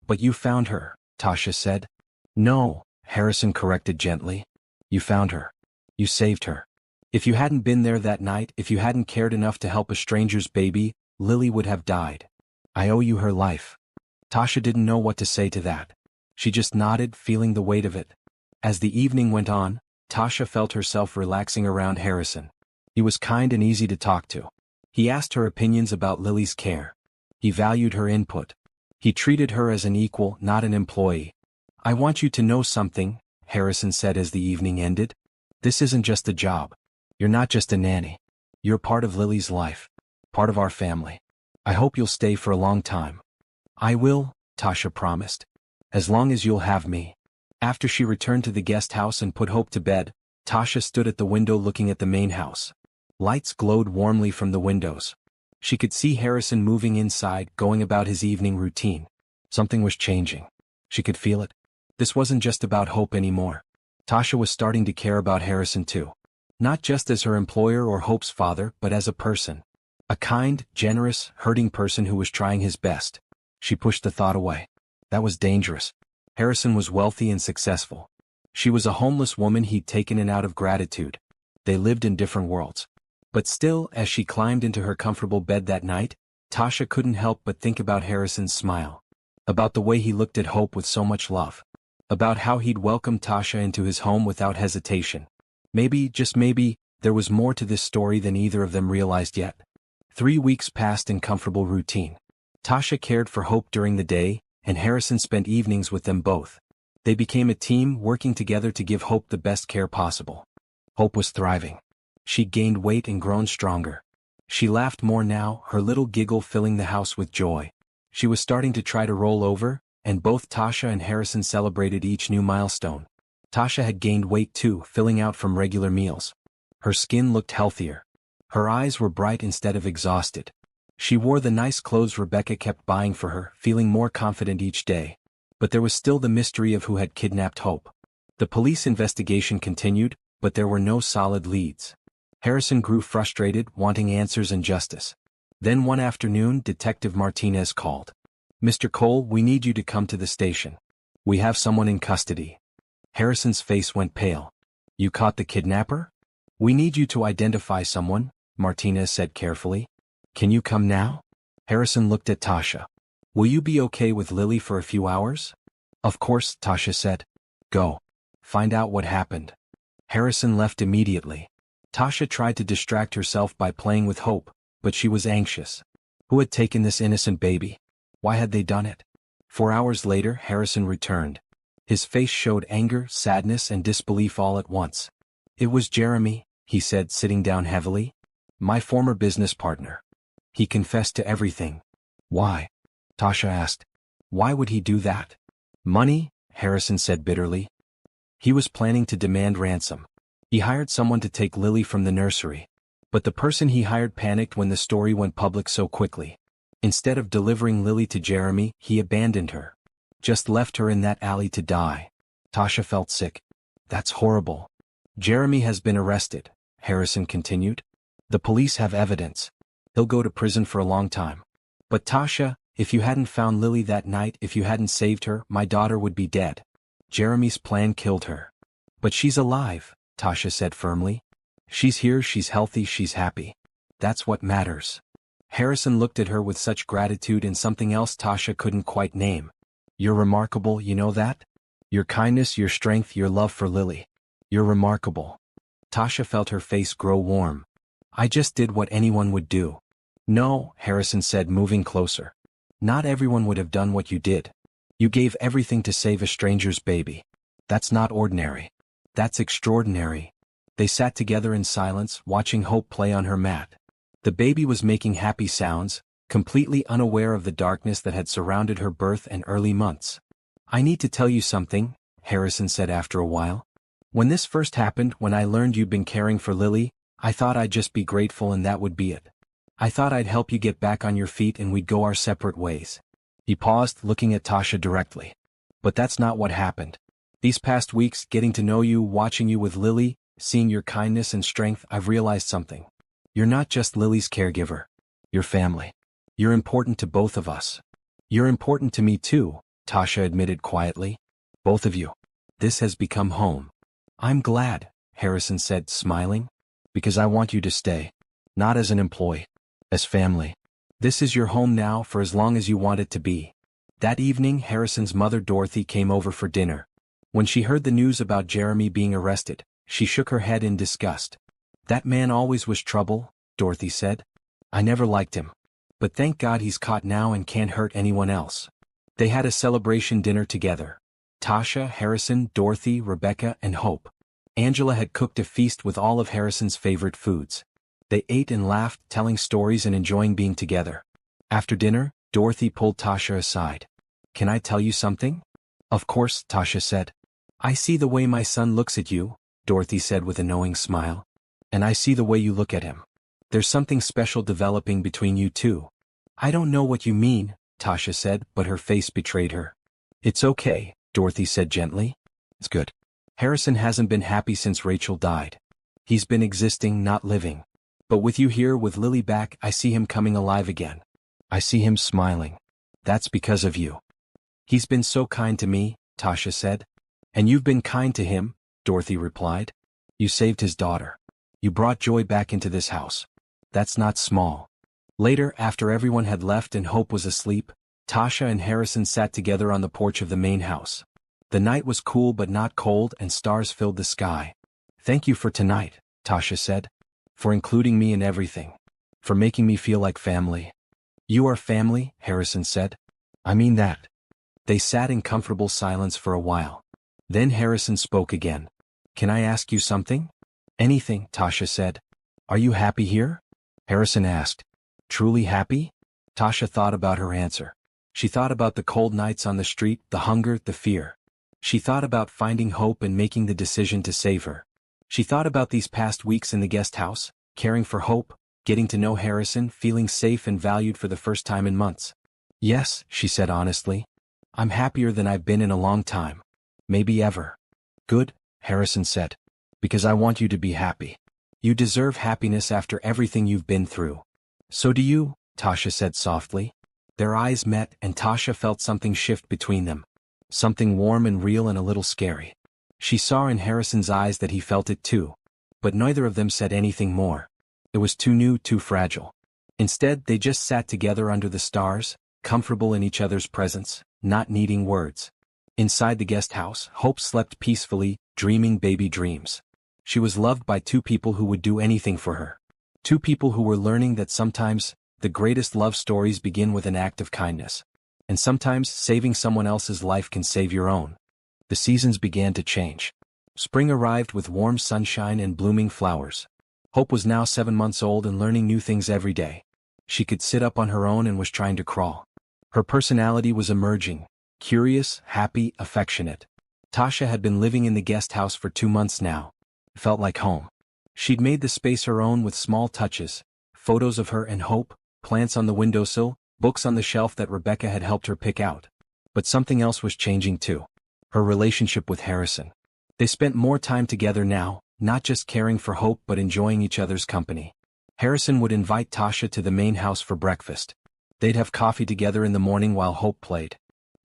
"But you found her," Tasha said. "No," Harrison corrected gently. "You found her. You saved her. If you hadn't been there that night, if you hadn't cared enough to help a stranger's baby, Lily would have died. I owe you her life." Tasha didn't know what to say to that. She just nodded, feeling the weight of it. As the evening went on, Tasha felt herself relaxing around Harrison. He was kind and easy to talk to. He asked her opinions about Lily's care. He valued her input. He treated her as an equal, not an employee. "I want you to know something," Harrison said as the evening ended. "This isn't just a job. You're not just a nanny. You're part of Lily's life. Part of our family. I hope you'll stay for a long time." "I will," Tasha promised. "As long as you'll have me." After she returned to the guest house and put Hope to bed, Tasha stood at the window looking at the main house. Lights glowed warmly from the windows. She could see Harrison moving inside, going about his evening routine. Something was changing. She could feel it. This wasn't just about Hope anymore. Tasha was starting to care about Harrison too. Not just as her employer or Hope's father, but as a person. A kind, generous, hurting person who was trying his best. She pushed the thought away. That was dangerous. Harrison was wealthy and successful. She was a homeless woman he'd taken in out of gratitude. They lived in different worlds. But still, as she climbed into her comfortable bed that night, Tasha couldn't help but think about Harrison's smile. About the way he looked at Hope with so much love. About how he'd welcomed Tasha into his home without hesitation. Maybe, just maybe, there was more to this story than either of them realized yet. 3 weeks passed in comfortable routine. Tasha cared for Hope during the day, and Harrison spent evenings with them both. They became a team, working together to give Hope the best care possible. Hope was thriving. She gained weight and grown stronger. She laughed more now, her little giggle filling the house with joy. She was starting to try to roll over, and both Tasha and Harrison celebrated each new milestone. Tasha had gained weight too, filling out from regular meals. Her skin looked healthier. Her eyes were bright instead of exhausted. She wore the nice clothes Rebecca kept buying for her, feeling more confident each day. But there was still the mystery of who had kidnapped Hope. The police investigation continued, but there were no solid leads. Harrison grew frustrated, wanting answers and justice. Then one afternoon, Detective Martinez called. "Mr. Cole, we need you to come to the station. We have someone in custody." Harrison's face went pale. "You caught the kidnapper?" "We need you to identify someone," Martinez said carefully. "Can you come now?" Harrison looked at Tasha. "Will you be okay with Lily for a few hours?" "Of course," Tasha said. "Go. Find out what happened." Harrison left immediately. Tasha tried to distract herself by playing with Hope, but she was anxious. Who had taken this innocent baby? Why had they done it? 4 hours later, Harrison returned. His face showed anger, sadness, and disbelief all at once. "It was Jeremy," he said, sitting down heavily. "My former business partner. He confessed to everything." "Why?" Tasha asked. "Why would he do that?" "Money," Harrison said bitterly. "He was planning to demand ransom. He hired someone to take Lily from the nursery. But the person he hired panicked when the story went public so quickly. Instead of delivering Lily to Jeremy, he abandoned her. Just left her in that alley to die." Tasha felt sick. "That's horrible." "Jeremy has been arrested," Harrison continued. "The police have evidence. He'll go to prison for a long time. But Tasha, if you hadn't found Lily that night, if you hadn't saved her, my daughter would be dead. Jeremy's plan killed her." "But she's alive," Tasha said firmly. "She's here, she's healthy, she's happy. That's what matters." Harrison looked at her with such gratitude and something else Tasha couldn't quite name. "You're remarkable, you know that? Your kindness, your strength, your love for Lily. You're remarkable." Tasha felt her face grow warm. "I just did what anyone would do." "No," Harrison said, moving closer. "Not everyone would have done what you did. You gave everything to save a stranger's baby. That's not ordinary. That's extraordinary." They sat together in silence, watching Hope play on her mat. The baby was making happy sounds, completely unaware of the darkness that had surrounded her birth and early months. "I need to tell you something," Harrison said after a while. "When this first happened, when I learned you'd been caring for Lily, I thought I'd just be grateful and that would be it. I thought I'd help you get back on your feet and we'd go our separate ways." He paused, looking at Tasha directly. "But that's not what happened. These past weeks, getting to know you, watching you with Lily, seeing your kindness and strength, I've realized something. You're not just Lily's caregiver. You're family. You're important to both of us." "You're important to me too," Tasha admitted quietly. "Both of you. This has become home." "I'm glad," Harrison said, smiling. "Because I want you to stay. Not as an employee. As family. This is your home now for as long as you want it to be." That evening, Harrison's mother Dorothy came over for dinner. When she heard the news about Jeremy being arrested, she shook her head in disgust. "That man always was trouble," Dorothy said. "I never liked him. But thank God he's caught now and can't hurt anyone else." They had a celebration dinner together. Tasha, Harrison, Dorothy, Rebecca, and Hope. Angela had cooked a feast with all of Harrison's favorite foods. They ate and laughed, telling stories and enjoying being together. After dinner, Dorothy pulled Tasha aside. "Can I tell you something?" "Of course," Tasha said. "I see the way my son looks at you," Dorothy said with a knowing smile. "And I see the way you look at him. There's something special developing between you two." "I don't know what you mean," Tasha said, but her face betrayed her. "It's okay," Dorothy said gently. "It's good. Harrison hasn't been happy since Rachel died. He's been existing, not living. But with you here, with Lily back, I see him coming alive again. I see him smiling. That's because of you." "He's been so kind to me," Tasha said. "And you've been kind to him," Dorothy replied. "You saved his daughter. You brought joy back into this house. That's not small." Later, after everyone had left and Hope was asleep, Tasha and Harrison sat together on the porch of the main house. The night was cool but not cold and stars filled the sky. "Thank you for tonight," Tasha said. "For including me in everything. For making me feel like family." "You are family," Harrison said. "I mean that." They sat in comfortable silence for a while. Then Harrison spoke again. "Can I ask you something?" "Anything," Tasha said. "Are you happy here?" Harrison asked. "Truly happy?" Tasha thought about her answer. She thought about the cold nights on the street, the hunger, the fear. She thought about finding Hope and making the decision to save her. She thought about these past weeks in the guest house, caring for Hope, getting to know Harrison, feeling safe and valued for the first time in months. "Yes," she said honestly. "I'm happier than I've been in a long time. Maybe ever." "Good," Harrison said. "Because I want you to be happy. You deserve happiness after everything you've been through." "So do you," Tasha said softly. Their eyes met and Tasha felt something shift between them. Something warm and real and a little scary. She saw in Harrison's eyes that he felt it too. But neither of them said anything more. It was too new, too fragile. Instead, they just sat together under the stars, comfortable in each other's presence, not needing words. Inside the guest house, Hope slept peacefully, dreaming baby dreams. She was loved by two people who would do anything for her. Two people who were learning that sometimes, the greatest love stories begin with an act of kindness. And sometimes, saving someone else's life can save your own. The seasons began to change. Spring arrived with warm sunshine and blooming flowers. Hope was now 7 months old and learning new things every day. She could sit up on her own and was trying to crawl. Her personality was emerging, curious, happy, affectionate. Tasha had been living in the guest house for 2 months now. It felt like home. She'd made the space her own with small touches, photos of her and Hope, plants on the windowsill, books on the shelf that Rebecca had helped her pick out. But something else was changing too. Her relationship with Harrison. They spent more time together now, not just caring for Hope but enjoying each other's company. Harrison would invite Tasha to the main house for breakfast. They'd have coffee together in the morning while Hope played.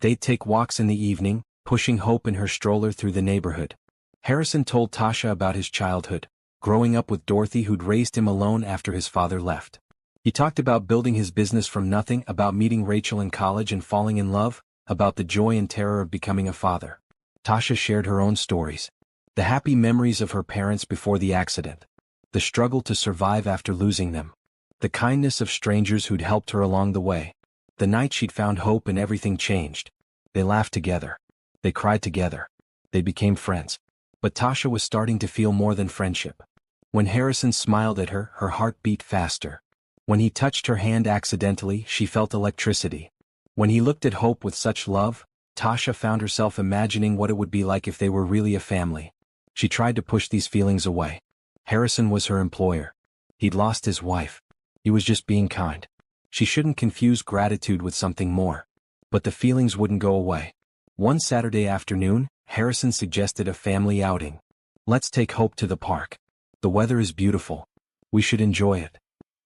They'd take walks in the evening, pushing Hope in her stroller through the neighborhood. Harrison told Tasha about his childhood, growing up with Dorothy who'd raised him alone after his father left. He talked about building his business from nothing, about meeting Rachel in college and falling in love, about the joy and terror of becoming a father. Tasha shared her own stories. The happy memories of her parents before the accident. The struggle to survive after losing them. The kindness of strangers who'd helped her along the way. The night she'd found Hope and everything changed. They laughed together. They cried together. They became friends. But Tasha was starting to feel more than friendship. When Harrison smiled at her, her heart beat faster. When he touched her hand accidentally, she felt electricity. When he looked at Hope with such love, Tasha found herself imagining what it would be like if they were really a family. She tried to push these feelings away. Harrison was her employer. He'd lost his wife. He was just being kind. She shouldn't confuse gratitude with something more. But the feelings wouldn't go away. One Saturday afternoon, Harrison suggested a family outing. Let's take Hope to the park. The weather is beautiful. We should enjoy it.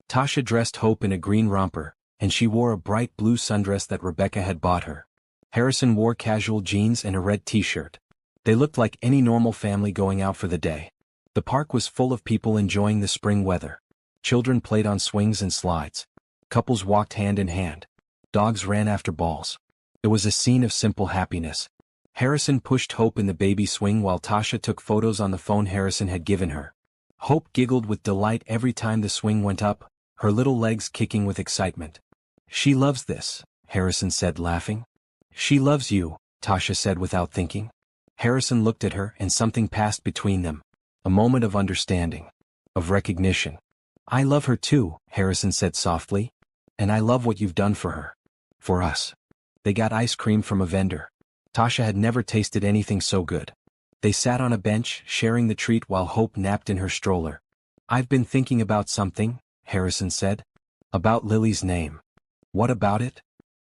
Tasha dressed Hope in a green romper, and she wore a bright blue sundress that Rebecca had bought her. Harrison wore casual jeans and a red t-shirt. They looked like any normal family going out for the day. The park was full of people enjoying the spring weather. Children played on swings and slides. Couples walked hand in hand. Dogs ran after balls. It was a scene of simple happiness. Harrison pushed Hope in the baby swing while Tasha took photos on the phone Harrison had given her. Hope giggled with delight every time the swing went up, her little legs kicking with excitement. She loves this, Harrison said, laughing. She loves you, Tasha said without thinking. Harrison looked at her and something passed between them. A moment of understanding. Of recognition. I love her too, Harrison said softly. And I love what you've done for her. For us. They got ice cream from a vendor. Tasha had never tasted anything so good. They sat on a bench, sharing the treat while Hope napped in her stroller. I've been thinking about something, Harrison said. About Lily's name. What about it?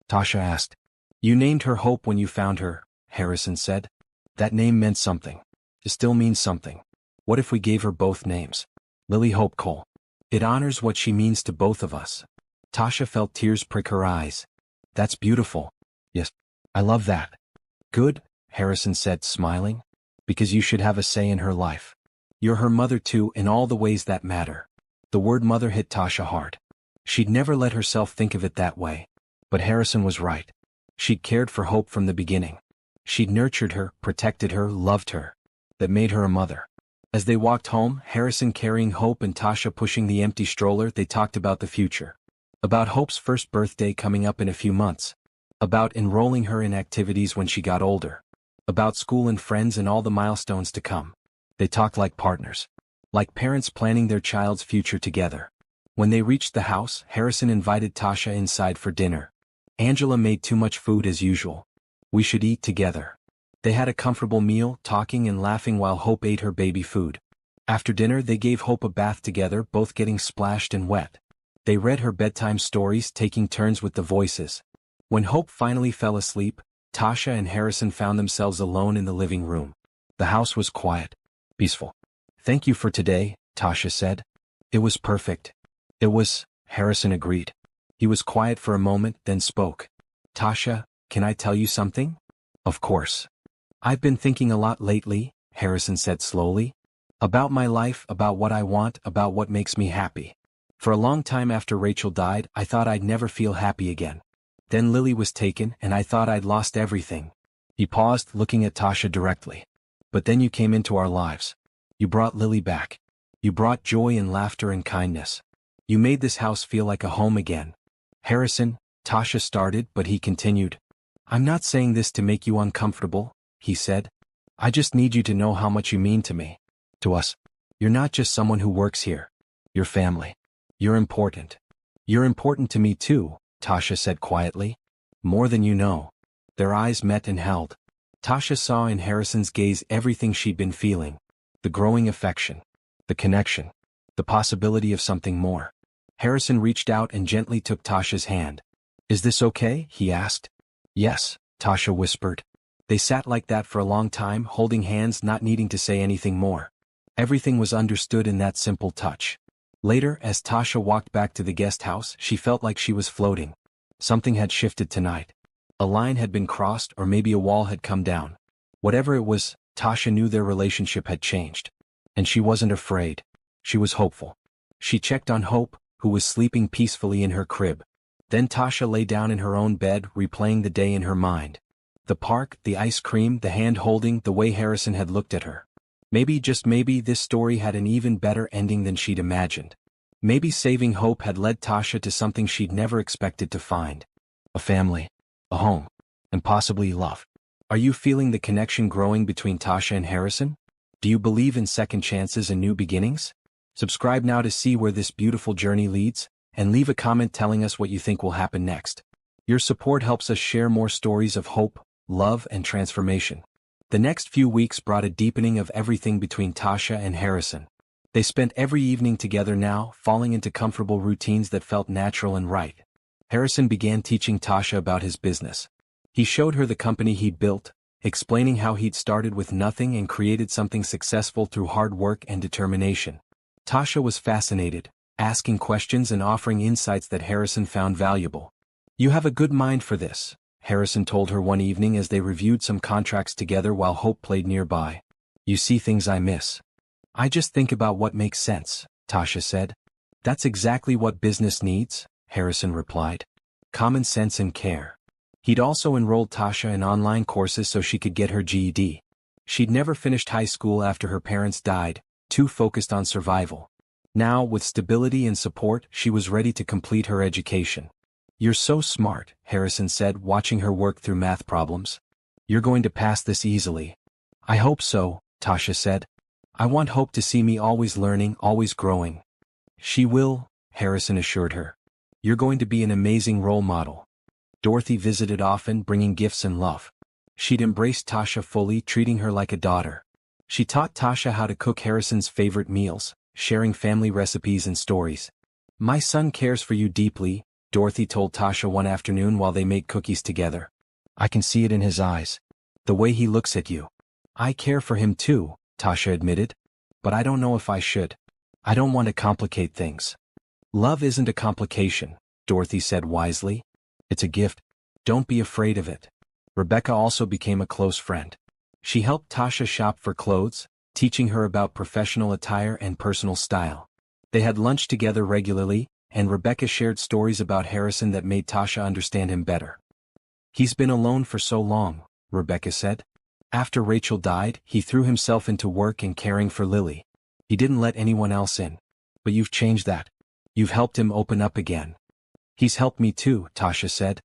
Tasha asked. You named her Hope when you found her, Harrison said. That name meant something. It still means something. What if we gave her both names? Lily Hope Cole. It honors what she means to both of us. Tasha felt tears prick her eyes. That's beautiful. Yes, I love that. Good, Harrison said, smiling. Because you should have a say in her life. You're her mother too in all the ways that matter. The word mother hit Tasha hard. She'd never let herself think of it that way. But Harrison was right. She'd cared for Hope from the beginning. She'd nurtured her, protected her, loved her. That made her a mother. As they walked home, Harrison carrying Hope and Tasha pushing the empty stroller, they talked about the future. About Hope's first birthday coming up in a few months. About enrolling her in activities when she got older. About school and friends and all the milestones to come. They talked like partners. Like parents planning their child's future together. When they reached the house, Harrison invited Tasha inside for dinner. Angela made too much food as usual. We should eat together. They had a comfortable meal, talking and laughing while Hope ate her baby food. After dinner they gave Hope a bath together, both getting splashed and wet. They read her bedtime stories, taking turns with the voices. When Hope finally fell asleep, Tasha and Harrison found themselves alone in the living room. The house was quiet. Peaceful. Thank you for today, Tasha said. It was perfect. It was, Harrison agreed. He was quiet for a moment, then spoke. Tasha, can I tell you something? Of course. I've been thinking a lot lately, Harrison said slowly. About my life, about what I want, about what makes me happy. For a long time after Rachel died, I thought I'd never feel happy again. Then Lily was taken, and I thought I'd lost everything. He paused, looking at Tasha directly. But then you came into our lives. You brought Lily back. You brought joy and laughter and kindness. You made this house feel like a home again. Harrison, Tasha started, but he continued. I'm not saying this to make you uncomfortable, he said. I just need you to know how much you mean to me. To us. You're not just someone who works here. You're family. You're important. You're important to me too, Tasha said quietly. More than you know. Their eyes met and held. Tasha saw in Harrison's gaze everything she'd been feeling. The growing affection. The connection. The possibility of something more. Harrison reached out and gently took Tasha's hand. Is this okay? He asked. Yes, Tasha whispered. They sat like that for a long time, holding hands, not needing to say anything more. Everything was understood in that simple touch. Later, as Tasha walked back to the guest house, she felt like she was floating. Something had shifted tonight. A line had been crossed, or maybe a wall had come down. Whatever it was, Tasha knew their relationship had changed. And she wasn't afraid. She was hopeful. She checked on Hope, who was sleeping peacefully in her crib. Then Tasha lay down in her own bed, replaying the day in her mind. The park, the ice cream, the hand-holding, the way Harrison had looked at her. Maybe, just maybe, this story had an even better ending than she'd imagined. Maybe saving Hope had led Tasha to something she'd never expected to find. A family. A home. And possibly love. Are you feeling the connection growing between Tasha and Harrison? Do you believe in second chances and new beginnings? Subscribe now to see where this beautiful journey leads, and leave a comment telling us what you think will happen next. Your support helps us share more stories of hope, love, and transformation. The next few weeks brought a deepening of everything between Tasha and Harrison. They spent every evening together now, falling into comfortable routines that felt natural and right. Harrison began teaching Tasha about his business. He showed her the company he'd built, explaining how he'd started with nothing and created something successful through hard work and determination. Tasha was fascinated, asking questions and offering insights that Harrison found valuable. You have a good mind for this, Harrison told her one evening as they reviewed some contracts together while Hope played nearby. You see things I miss. I just think about what makes sense, Tasha said. That's exactly what business needs, Harrison replied. Common sense and care. He'd also enrolled Tasha in online courses so she could get her GED. She'd never finished high school after her parents died, too focused on survival. Now, with stability and support, she was ready to complete her education. You're so smart, Harrison said, watching her work through math problems. You're going to pass this easily. I hope so, Tasha said. I want Hope to see me always learning, always growing. She will, Harrison assured her. You're going to be an amazing role model. Dorothy visited often, bringing gifts and love. She'd embraced Tasha fully, treating her like a daughter. She taught Tasha how to cook Harrison's favorite meals, sharing family recipes and stories. My son cares for you deeply, Dorothy told Tasha one afternoon while they made cookies together. I can see it in his eyes. The way he looks at you. I care for him too, Tasha admitted. But I don't know if I should. I don't want to complicate things. Love isn't a complication, Dorothy said wisely. It's a gift. Don't be afraid of it. Rebecca also became a close friend. She helped Tasha shop for clothes, teaching her about professional attire and personal style. They had lunch together regularly, and Rebecca shared stories about Harrison that made Tasha understand him better. He's been alone for so long, Rebecca said. After Rachel died, he threw himself into work and caring for Lily. He didn't let anyone else in. But you've changed that. You've helped him open up again. He's helped me too, Tasha said.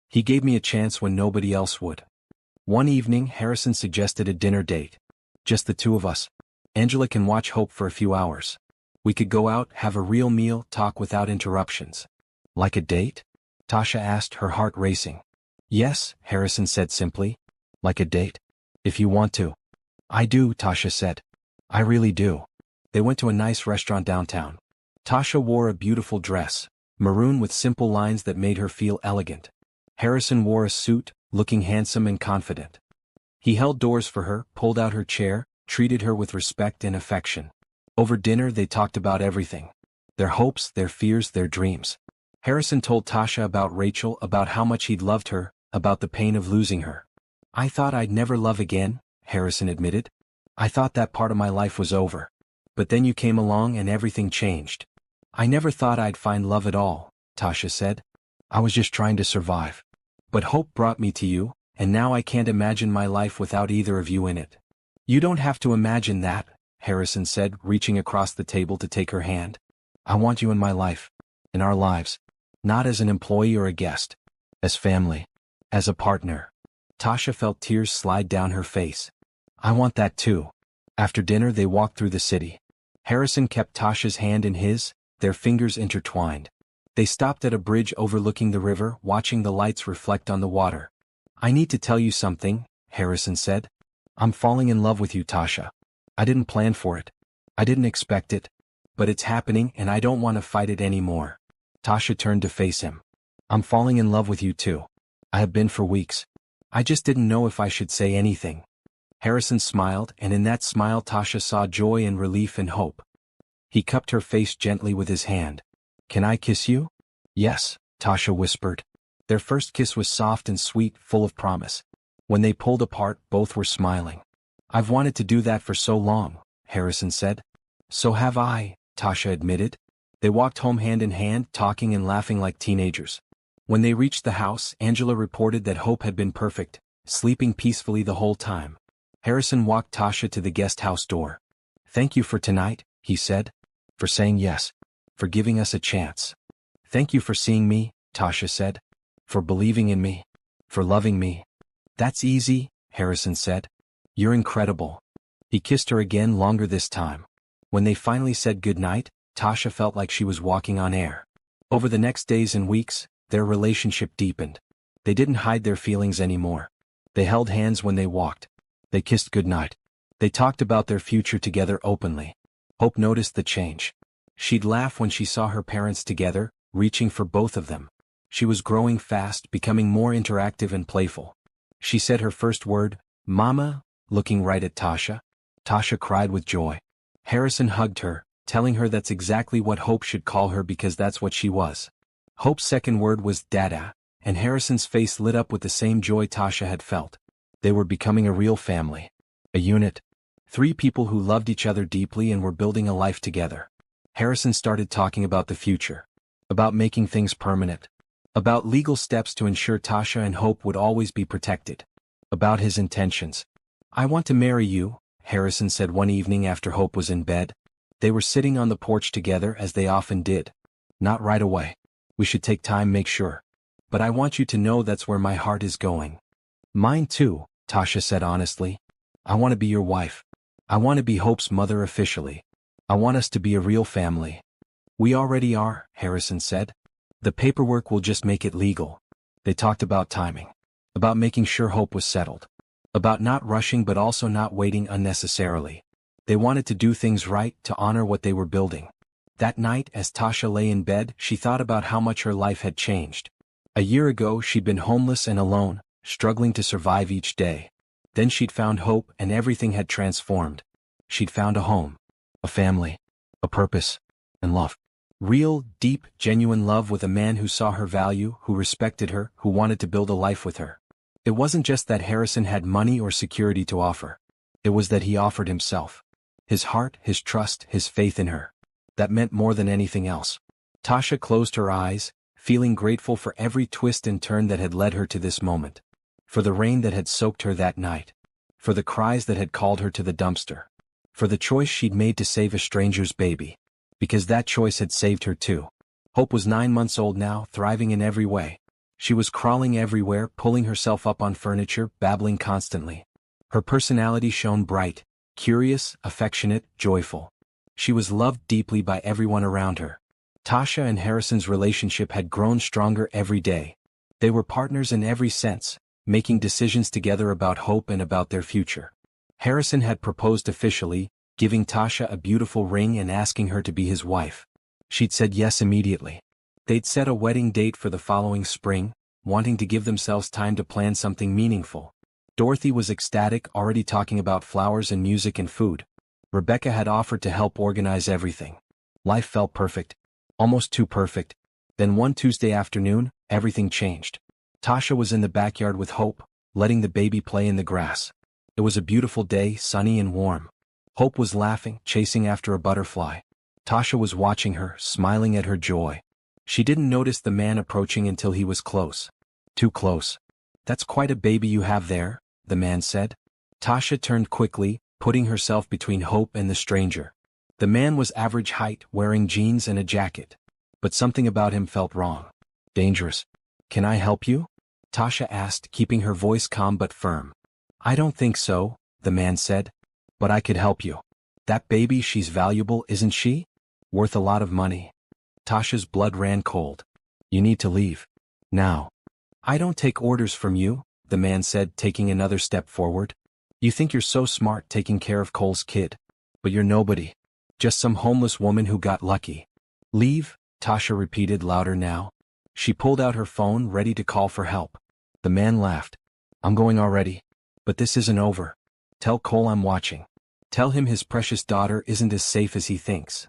He gave me a chance when nobody else would. One evening, Harrison suggested a dinner date. Just the two of us. Angela can watch Hope for a few hours. We could go out, have a real meal, talk without interruptions. Like a date? Tasha asked, her heart racing. Yes, Harrison said simply. Like a date? If you want to. I do, Tasha said. I really do. They went to a nice restaurant downtown. Tasha wore a beautiful dress, maroon with simple lines that made her feel elegant. Harrison wore a suit, looking handsome and confident. He held doors for her, pulled out her chair, treated her with respect and affection. Over dinner they talked about everything. Their hopes, their fears, their dreams. Harrison told Tasha about Rachel, about how much he'd loved her, about the pain of losing her. I thought I'd never love again, Harrison admitted. I thought that part of my life was over. But then you came along and everything changed. I never thought I'd find love at all, Tasha said. I was just trying to survive. But Hope brought me to you, and now I can't imagine my life without either of you in it. You don't have to imagine that, Harrison said, reaching across the table to take her hand. I want you in my life. In our lives. Not as an employee or a guest. As family. As a partner. Tasha felt tears slide down her face. I want that too. After dinner they walked through the city. Harrison kept Tasha's hand in his, their fingers intertwined. They stopped at a bridge overlooking the river, watching the lights reflect on the water. I need to tell you something, Harrison said. I'm falling in love with you, Tasha. I didn't plan for it. I didn't expect it. But it's happening and I don't want to fight it anymore. Tasha turned to face him. I'm falling in love with you too. I have been for weeks. I just didn't know if I should say anything. Harrison smiled, and in that smile Tasha saw joy and relief and hope. He cupped her face gently with his hand. Can I kiss you? Yes, Tasha whispered. Their first kiss was soft and sweet, full of promise. When they pulled apart, both were smiling. I've wanted to do that for so long, Harrison said. So have I, Tasha admitted. They walked home hand in hand, talking and laughing like teenagers. When they reached the house, Angela reported that Hope had been perfect, sleeping peacefully the whole time. Harrison walked Tasha to the guest house door. Thank you for tonight, he said. For saying yes. For giving us a chance. Thank you for seeing me, Tasha said. For believing in me. For loving me. That's easy, Harrison said. You're incredible. He kissed her again, longer this time. When they finally said goodnight, Tasha felt like she was walking on air. Over the next days and weeks, their relationship deepened. They didn't hide their feelings anymore. They held hands when they walked. They kissed goodnight. They talked about their future together openly. Hope noticed the change. She'd laugh when she saw her parents together, reaching for both of them. She was growing fast, becoming more interactive and playful. She said her first word, Mama, looking right at Tasha. Tasha cried with joy. Harrison hugged her, telling her that's exactly what Hope should call her because that's what she was. Hope's second word was Dada, and Harrison's face lit up with the same joy Tasha had felt. They were becoming a real family. A unit. 3 people who loved each other deeply and were building a life together. Harrison started talking about the future. About making things permanent. About legal steps to ensure Tasha and Hope would always be protected. About his intentions. I want to marry you, Harrison said one evening after Hope was in bed. They were sitting on the porch together as they often did. Not right away. We should take time, make sure. But I want you to know that's where my heart is going. Mine too, Tasha said honestly. I want to be your wife. I want to be Hope's mother officially. I want us to be a real family. We already are, Harrison said. The paperwork will just make it legal. They talked about timing. About making sure Hope was settled. About not rushing but also not waiting unnecessarily. They wanted to do things right, to honor what they were building. That night, as Tasha lay in bed, she thought about how much her life had changed. A year ago she'd been homeless and alone, struggling to survive each day. Then she'd found Hope and everything had transformed. She'd found a home. A family. A purpose. And love. Real, deep, genuine love with a man who saw her value, who respected her, who wanted to build a life with her. It wasn't just that Harrison had money or security to offer. It was that he offered himself. His heart, his trust, his faith in her. That meant more than anything else. Tasha closed her eyes, feeling grateful for every twist and turn that had led her to this moment. For the rain that had soaked her that night. For the cries that had called her to the dumpster. For the choice she'd made to save a stranger's baby. Because that choice had saved her too. Hope was 9 months old now, thriving in every way. She was crawling everywhere, pulling herself up on furniture, babbling constantly. Her personality shone bright, curious, affectionate, joyful. She was loved deeply by everyone around her. Tasha and Harrison's relationship had grown stronger every day. They were partners in every sense, making decisions together about Hope and about their future. Harrison had proposed officially, giving Tasha a beautiful ring and asking her to be his wife. She'd said yes immediately. They'd set a wedding date for the following spring, wanting to give themselves time to plan something meaningful. Dorothy was ecstatic, already talking about flowers and music and food. Rebecca had offered to help organize everything. Life felt perfect. Almost too perfect. Then one Tuesday afternoon, everything changed. Tasha was in the backyard with Hope, letting the baby play in the grass. It was a beautiful day, sunny and warm. Hope was laughing, chasing after a butterfly. Tasha was watching her, smiling at her joy. She didn't notice the man approaching until he was close. Too close. That's quite a baby you have there, the man said. Tasha turned quickly, putting herself between Hope and the stranger. The man was average height, wearing jeans and a jacket. But something about him felt wrong. Dangerous. Can I help you? Tasha asked, keeping her voice calm but firm. I don't think so, the man said. But I could help you. That baby, she's valuable, isn't she? Worth a lot of money. Tasha's blood ran cold. You need to leave. Now. I don't take orders from you, the man said, taking another step forward. You think you're so smart taking care of Cole's kid. But you're nobody. Just some homeless woman who got lucky. Leave, Tasha repeated louder now. She pulled out her phone, ready to call for help. The man laughed. I'm going already. But this isn't over. Tell Cole I'm watching. Tell him his precious daughter isn't as safe as he thinks.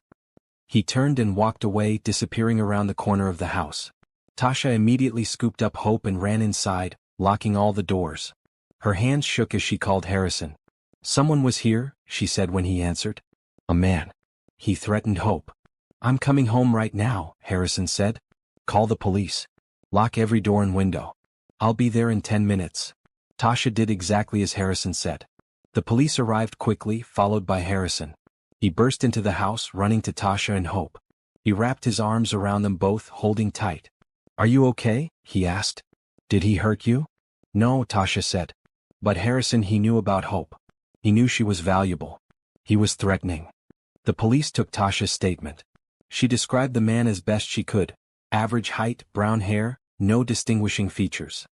He turned and walked away, disappearing around the corner of the house. Tasha immediately scooped up Hope and ran inside, locking all the doors. Her hands shook as she called Harrison. Someone was here, she said when he answered. A man. He threatened Hope. I'm coming home right now, Harrison said. Call the police. Lock every door and window. I'll be there in 10 minutes. Tasha did exactly as Harrison said. The police arrived quickly, followed by Harrison. He burst into the house, running to Tasha and Hope. He wrapped his arms around them both, holding tight. Are you okay? He asked. Did he hurt you? No, Tasha said. But Harrison, he knew about Hope. He knew she was valuable. He was threatening. The police took Tasha's statement. She described the man as best she could. Average height, brown hair, no distinguishing features.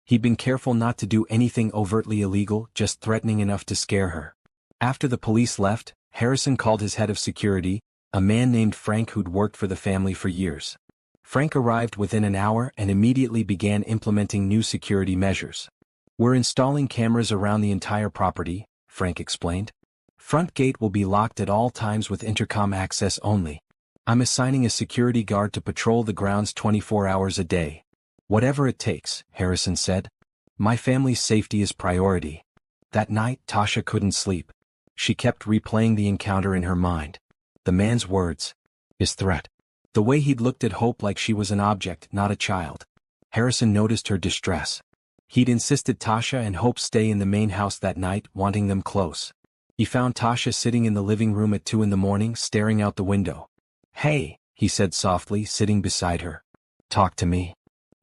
He'd been careful not to do anything overtly illegal, just threatening enough to scare her. After the police left, Harrison called his head of security, a man named Frank who'd worked for the family for years. Frank arrived within an hour and immediately began implementing new security measures. We're installing cameras around the entire property, Frank explained. Front gate will be locked at all times with intercom access only. I'm assigning a security guard to patrol the grounds 24 hours a day. Whatever it takes, Harrison said. My family's safety is priority. That night, Tasha couldn't sleep. She kept replaying the encounter in her mind. The man's words. His threat. The way he'd looked at Hope like she was an object, not a child. Harrison noticed her distress. He'd insisted Tasha and Hope stay in the main house that night, wanting them close. He found Tasha sitting in the living room at 2 a.m, staring out the window. Hey, he said softly, sitting beside her. Talk to me.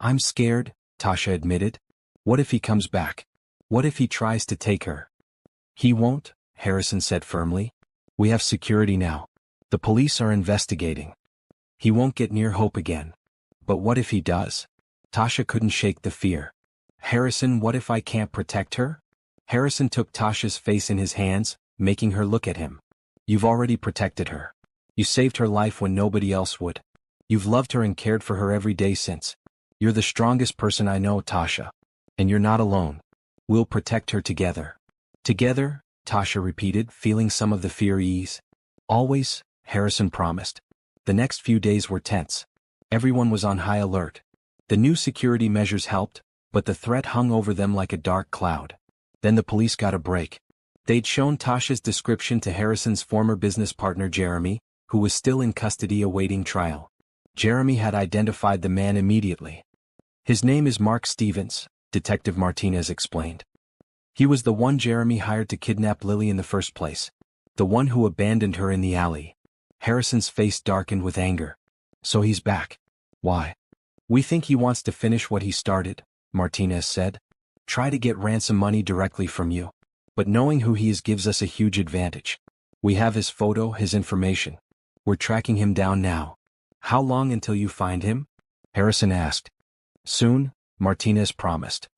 I'm scared, Tasha admitted. What if he comes back? What if he tries to take her? He won't, Harrison said firmly. We have security now. The police are investigating. He won't get near Hope again. But what if he does? Tasha couldn't shake the fear. Harrison, what if I can't protect her? Harrison took Tasha's face in his hands, making her look at him. You've already protected her. You saved her life when nobody else would. You've loved her and cared for her every day since. You're the strongest person I know, Tasha. And you're not alone. We'll protect her together. Together, Tasha repeated, feeling some of the fear ease. Always, Harrison promised. The next few days were tense. Everyone was on high alert. The new security measures helped, but the threat hung over them like a dark cloud. Then the police got a break. They'd shown Tasha's description to Harrison's former business partner Jeremy, who was still in custody awaiting trial. Jeremy had identified the man immediately. His name is Mark Stevens, Detective Martinez explained. He was the one Jeremy hired to kidnap Lily in the first place. The one who abandoned her in the alley. Harrison's face darkened with anger. So he's back. Why? We think he wants to finish what he started, Martinez said. Try to get ransom money directly from you. But knowing who he is gives us a huge advantage. We have his photo, his information. We're tracking him down now. How long until you find him? Harrison asked. Soon, Martinez promised.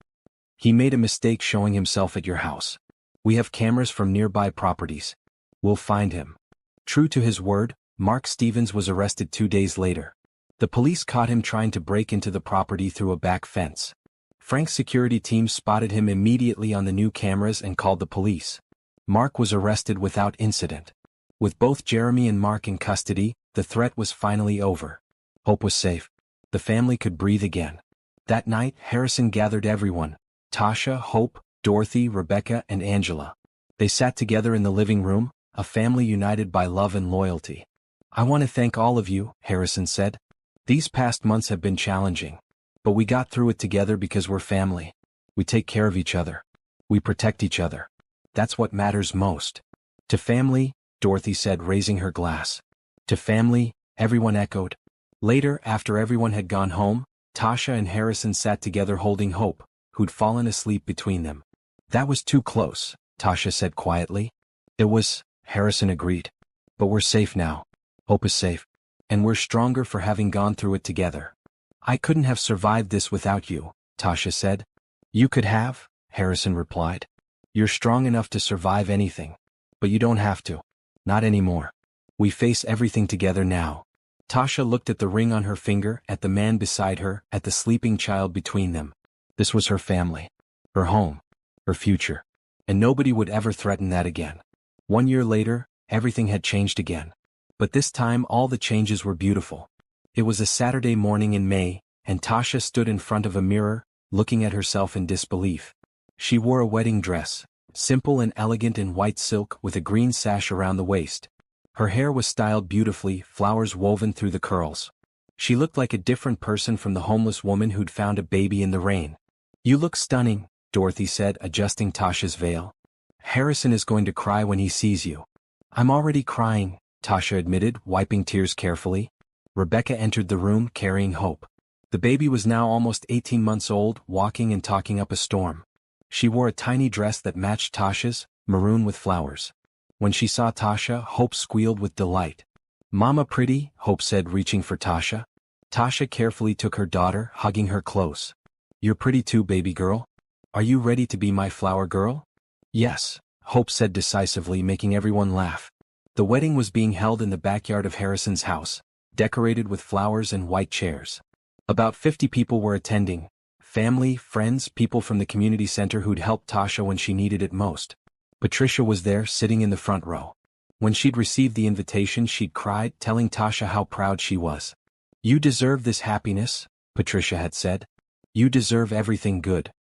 He made a mistake showing himself at your house. We have cameras from nearby properties. We'll find him. True to his word, Mark Stevens was arrested 2 days later. The police caught him trying to break into the property through a back fence. Frank's security team spotted him immediately on the new cameras and called the police. Mark was arrested without incident. With both Jeremy and Mark in custody, the threat was finally over. Hope was safe. The family could breathe again. That night, Harrison gathered everyone. Tasha, Hope, Dorothy, Rebecca, and Angela. They sat together in the living room, a family united by love and loyalty. I want to thank all of you, Harrison said. These past months have been challenging. But we got through it together because we're family. We take care of each other. We protect each other. That's what matters most. To family, Dorothy said, raising her glass. To family, everyone echoed. Later, after everyone had gone home, Tasha and Harrison sat together holding Hope, who'd fallen asleep between them. That was too close, Tasha said quietly. It was, Harrison agreed. But we're safe now. Hope is safe. And we're stronger for having gone through it together. I couldn't have survived this without you, Tasha said. You could have, Harrison replied. You're strong enough to survive anything. But you don't have to. Not anymore. We face everything together now. Tasha looked at the ring on her finger, at the man beside her, at the sleeping child between them. This was her family. Her home. Her future. And nobody would ever threaten that again. 1 year later, everything had changed again. But this time all the changes were beautiful. It was a Saturday morning in May, and Tasha stood in front of a mirror, looking at herself in disbelief. She wore a wedding dress, simple and elegant in white silk with a green sash around the waist. Her hair was styled beautifully, flowers woven through the curls. She looked like a different person from the homeless woman who'd found a baby in the rain. You look stunning, Dorothy said, adjusting Tasha's veil. Harrison is going to cry when he sees you. I'm already crying, Tasha admitted, wiping tears carefully. Rebecca entered the room carrying Hope. The baby was now almost 18 months old, walking and talking up a storm. She wore a tiny dress that matched Tasha's, maroon with flowers. When she saw Tasha, Hope squealed with delight. Mama pretty, Hope said, reaching for Tasha. Tasha carefully took her daughter, hugging her close. You're pretty too, baby girl. Are you ready to be my flower girl? Yes, Hope said decisively, making everyone laugh. The wedding was being held in the backyard of Harrison's house, decorated with flowers and white chairs. About 50 people were attending. Family, friends, people from the community center who'd helped Tasha when she needed it most. Patricia was there, sitting in the front row. When she'd received the invitation, she'd cried, telling Tasha how proud she was. You deserve this happiness, Patricia had said. You deserve everything good.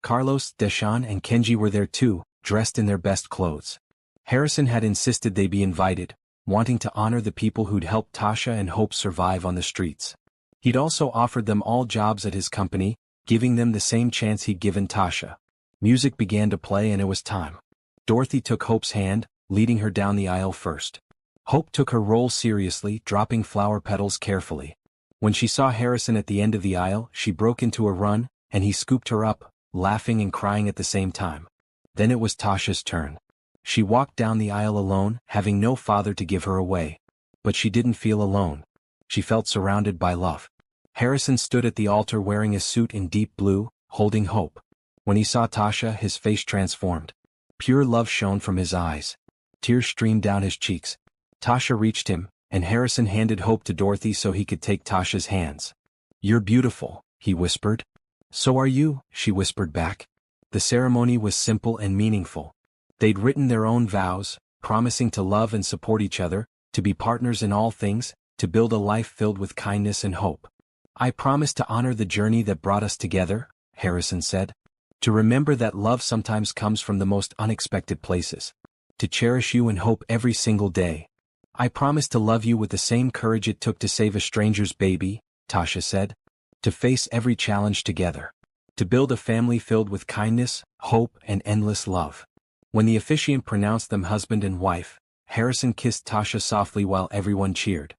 Carlos, Deshawn, and Kenji were there too, dressed in their best clothes. Harrison had insisted they be invited, wanting to honor the people who'd helped Tasha and Hope survive on the streets. He'd also offered them all jobs at his company, giving them the same chance he'd given Tasha. Music began to play and it was time. Dorothy took Hope's hand, leading her down the aisle first. Hope took her role seriously, dropping flower petals carefully. When she saw Harrison at the end of the aisle, she broke into a run, and he scooped her up, laughing and crying at the same time. Then it was Tasha's turn. She walked down the aisle alone, having no father to give her away. But she didn't feel alone. She felt surrounded by love. Harrison stood at the altar wearing a suit in deep blue, holding Hope. When he saw Tasha, his face transformed. Pure love shone from his eyes. Tears streamed down his cheeks. Tasha reached him, and Harrison handed Hope to Dorothy so he could take Tasha's hands. You're beautiful, he whispered. So are you, she whispered back. The ceremony was simple and meaningful. They'd written their own vows, promising to love and support each other, to be partners in all things, to build a life filled with kindness and hope. I promise to honor the journey that brought us together, Harrison said. To remember that love sometimes comes from the most unexpected places. To cherish you and Hope every single day. I promise to love you with the same courage it took to save a stranger's baby, Tasha said. To face every challenge together. To build a family filled with kindness, hope, and endless love. When the officiant pronounced them husband and wife, Harrison kissed Tasha softly while everyone cheered.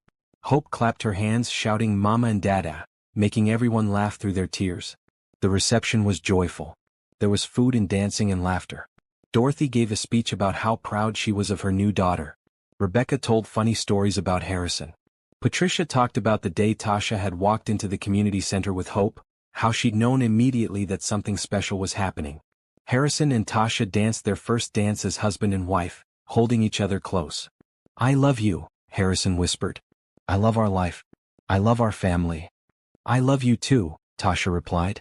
Hope clapped her hands, shouting Mama and Dada, making everyone laugh through their tears. The reception was joyful. There was food and dancing and laughter. Dorothy gave a speech about how proud she was of her new daughter. Rebecca told funny stories about Harrison. Patricia talked about the day Tasha had walked into the community center with Hope, how she'd known immediately that something special was happening. Harrison and Tasha danced their first dance as husband and wife, holding each other close. I love you, Harrison whispered. I love our life. I love our family. I love you too, Tasha replied.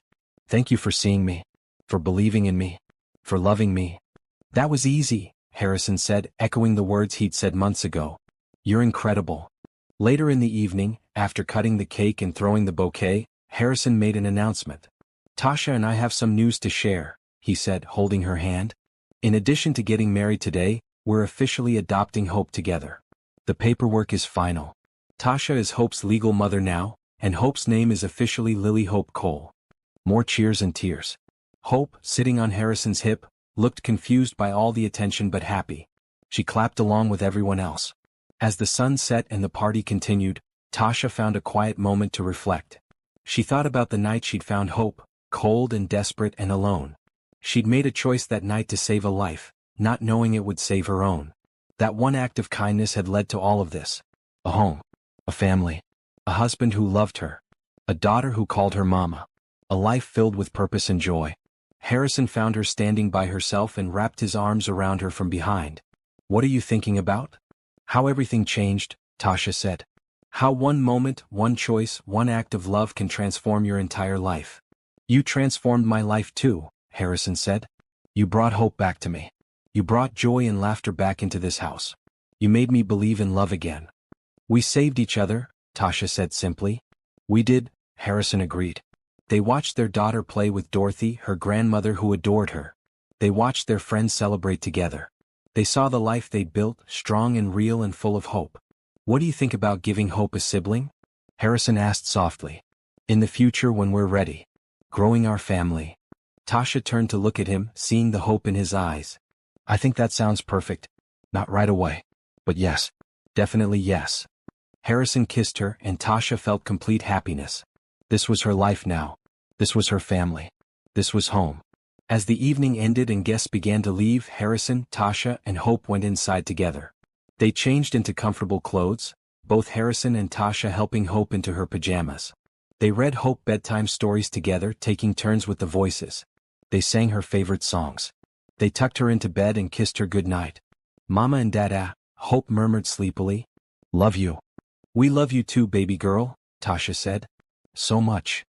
Thank you for seeing me. For believing in me. For loving me. That was easy, Harrison said, echoing the words he'd said months ago. You're incredible. Later in the evening, after cutting the cake and throwing the bouquet, Harrison made an announcement. Tasha and I have some news to share, he said, holding her hand. In addition to getting married today, we're officially adopting Hope together. The paperwork is final. Tasha is Hope's legal mother now, and Hope's name is officially Lily Hope Cole. More cheers and tears. Hope, sitting on Harrison's hip, looked confused by all the attention but happy. She clapped along with everyone else. As the sun set and the party continued, Tasha found a quiet moment to reflect. She thought about the night she'd found Hope, cold and desperate and alone. She'd made a choice that night to save a life, not knowing it would save her own. That one act of kindness had led to all of this. A home. A family. A husband who loved her. A daughter who called her mama. A life filled with purpose and joy. Harrison found her standing by herself and wrapped his arms around her from behind. "What are you thinking about?" "How everything changed," Tasha said. "How one moment, one choice, one act of love can transform your entire life." "You transformed my life too," Harrison said. "You brought hope back to me. You brought joy and laughter back into this house. You made me believe in love again." "We saved each other," Tasha said simply. "We did," Harrison agreed. They watched their daughter play with Dorothy, her grandmother who adored her. They watched their friends celebrate together. They saw the life they'd built, strong and real and full of hope. "What do you think about giving Hope a sibling?" Harrison asked softly. "In the future when we're ready. Growing our family." Tasha turned to look at him, seeing the hope in his eyes. "I think that sounds perfect. Not right away. But yes. Definitely yes." Harrison kissed her and Tasha felt complete happiness. This was her life now. This was her family. This was home. As the evening ended and guests began to leave, Harrison, Tasha, and Hope went inside together. They changed into comfortable clothes, both Harrison and Tasha helping Hope into her pajamas. They read Hope bedtime stories together, taking turns with the voices. They sang her favorite songs. They tucked her into bed and kissed her goodnight. "Mama and Dada," Hope murmured sleepily. "Love you." "We love you too, baby girl," Tasha said. "So much."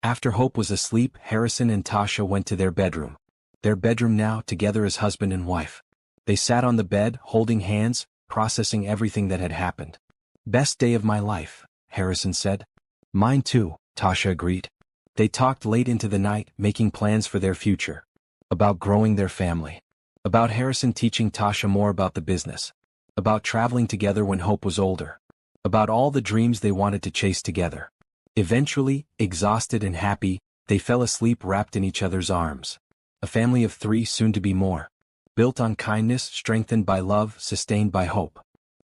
After Hope was asleep, Harrison and Tasha went to their bedroom. Their bedroom now, together as husband and wife. They sat on the bed, holding hands, processing everything that had happened. "Best day of my life," Harrison said. "Mine too," Tasha agreed. They talked late into the night, making plans for their future. About growing their family. About Harrison teaching Tasha more about the business. About traveling together when Hope was older. About all the dreams they wanted to chase together. Eventually, exhausted and happy, they fell asleep wrapped in each other's arms. A family of 3, soon to be more. Built on kindness, strengthened by love, sustained by hope.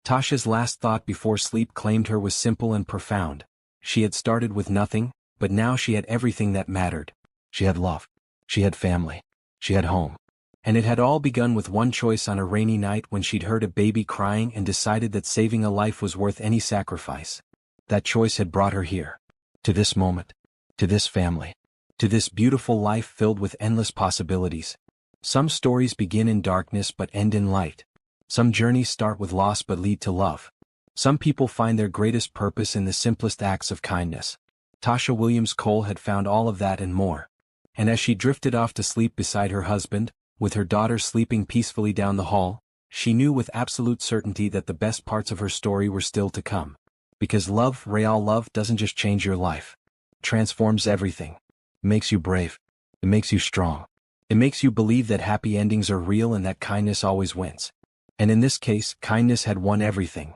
Tasha's last thought before sleep claimed her was simple and profound. She had started with nothing, but now she had everything that mattered. She had love. She had family. She had home. And it had all begun with one choice on a rainy night when she'd heard a baby crying and decided that saving a life was worth any sacrifice. That choice had brought her here. To this moment. To this family. To this beautiful life filled with endless possibilities. Some stories begin in darkness but end in light. Some journeys start with loss but lead to love. Some people find their greatest purpose in the simplest acts of kindness. Tasha Williams Cole had found all of that and more. And as she drifted off to sleep beside her husband, with her daughter sleeping peacefully down the hall, she knew with absolute certainty that the best parts of her story were still to come. Because love, real love, doesn't just change your life. It transforms everything. It makes you brave. It makes you strong. It makes you believe that happy endings are real and that kindness always wins. And in this case, kindness had won everything.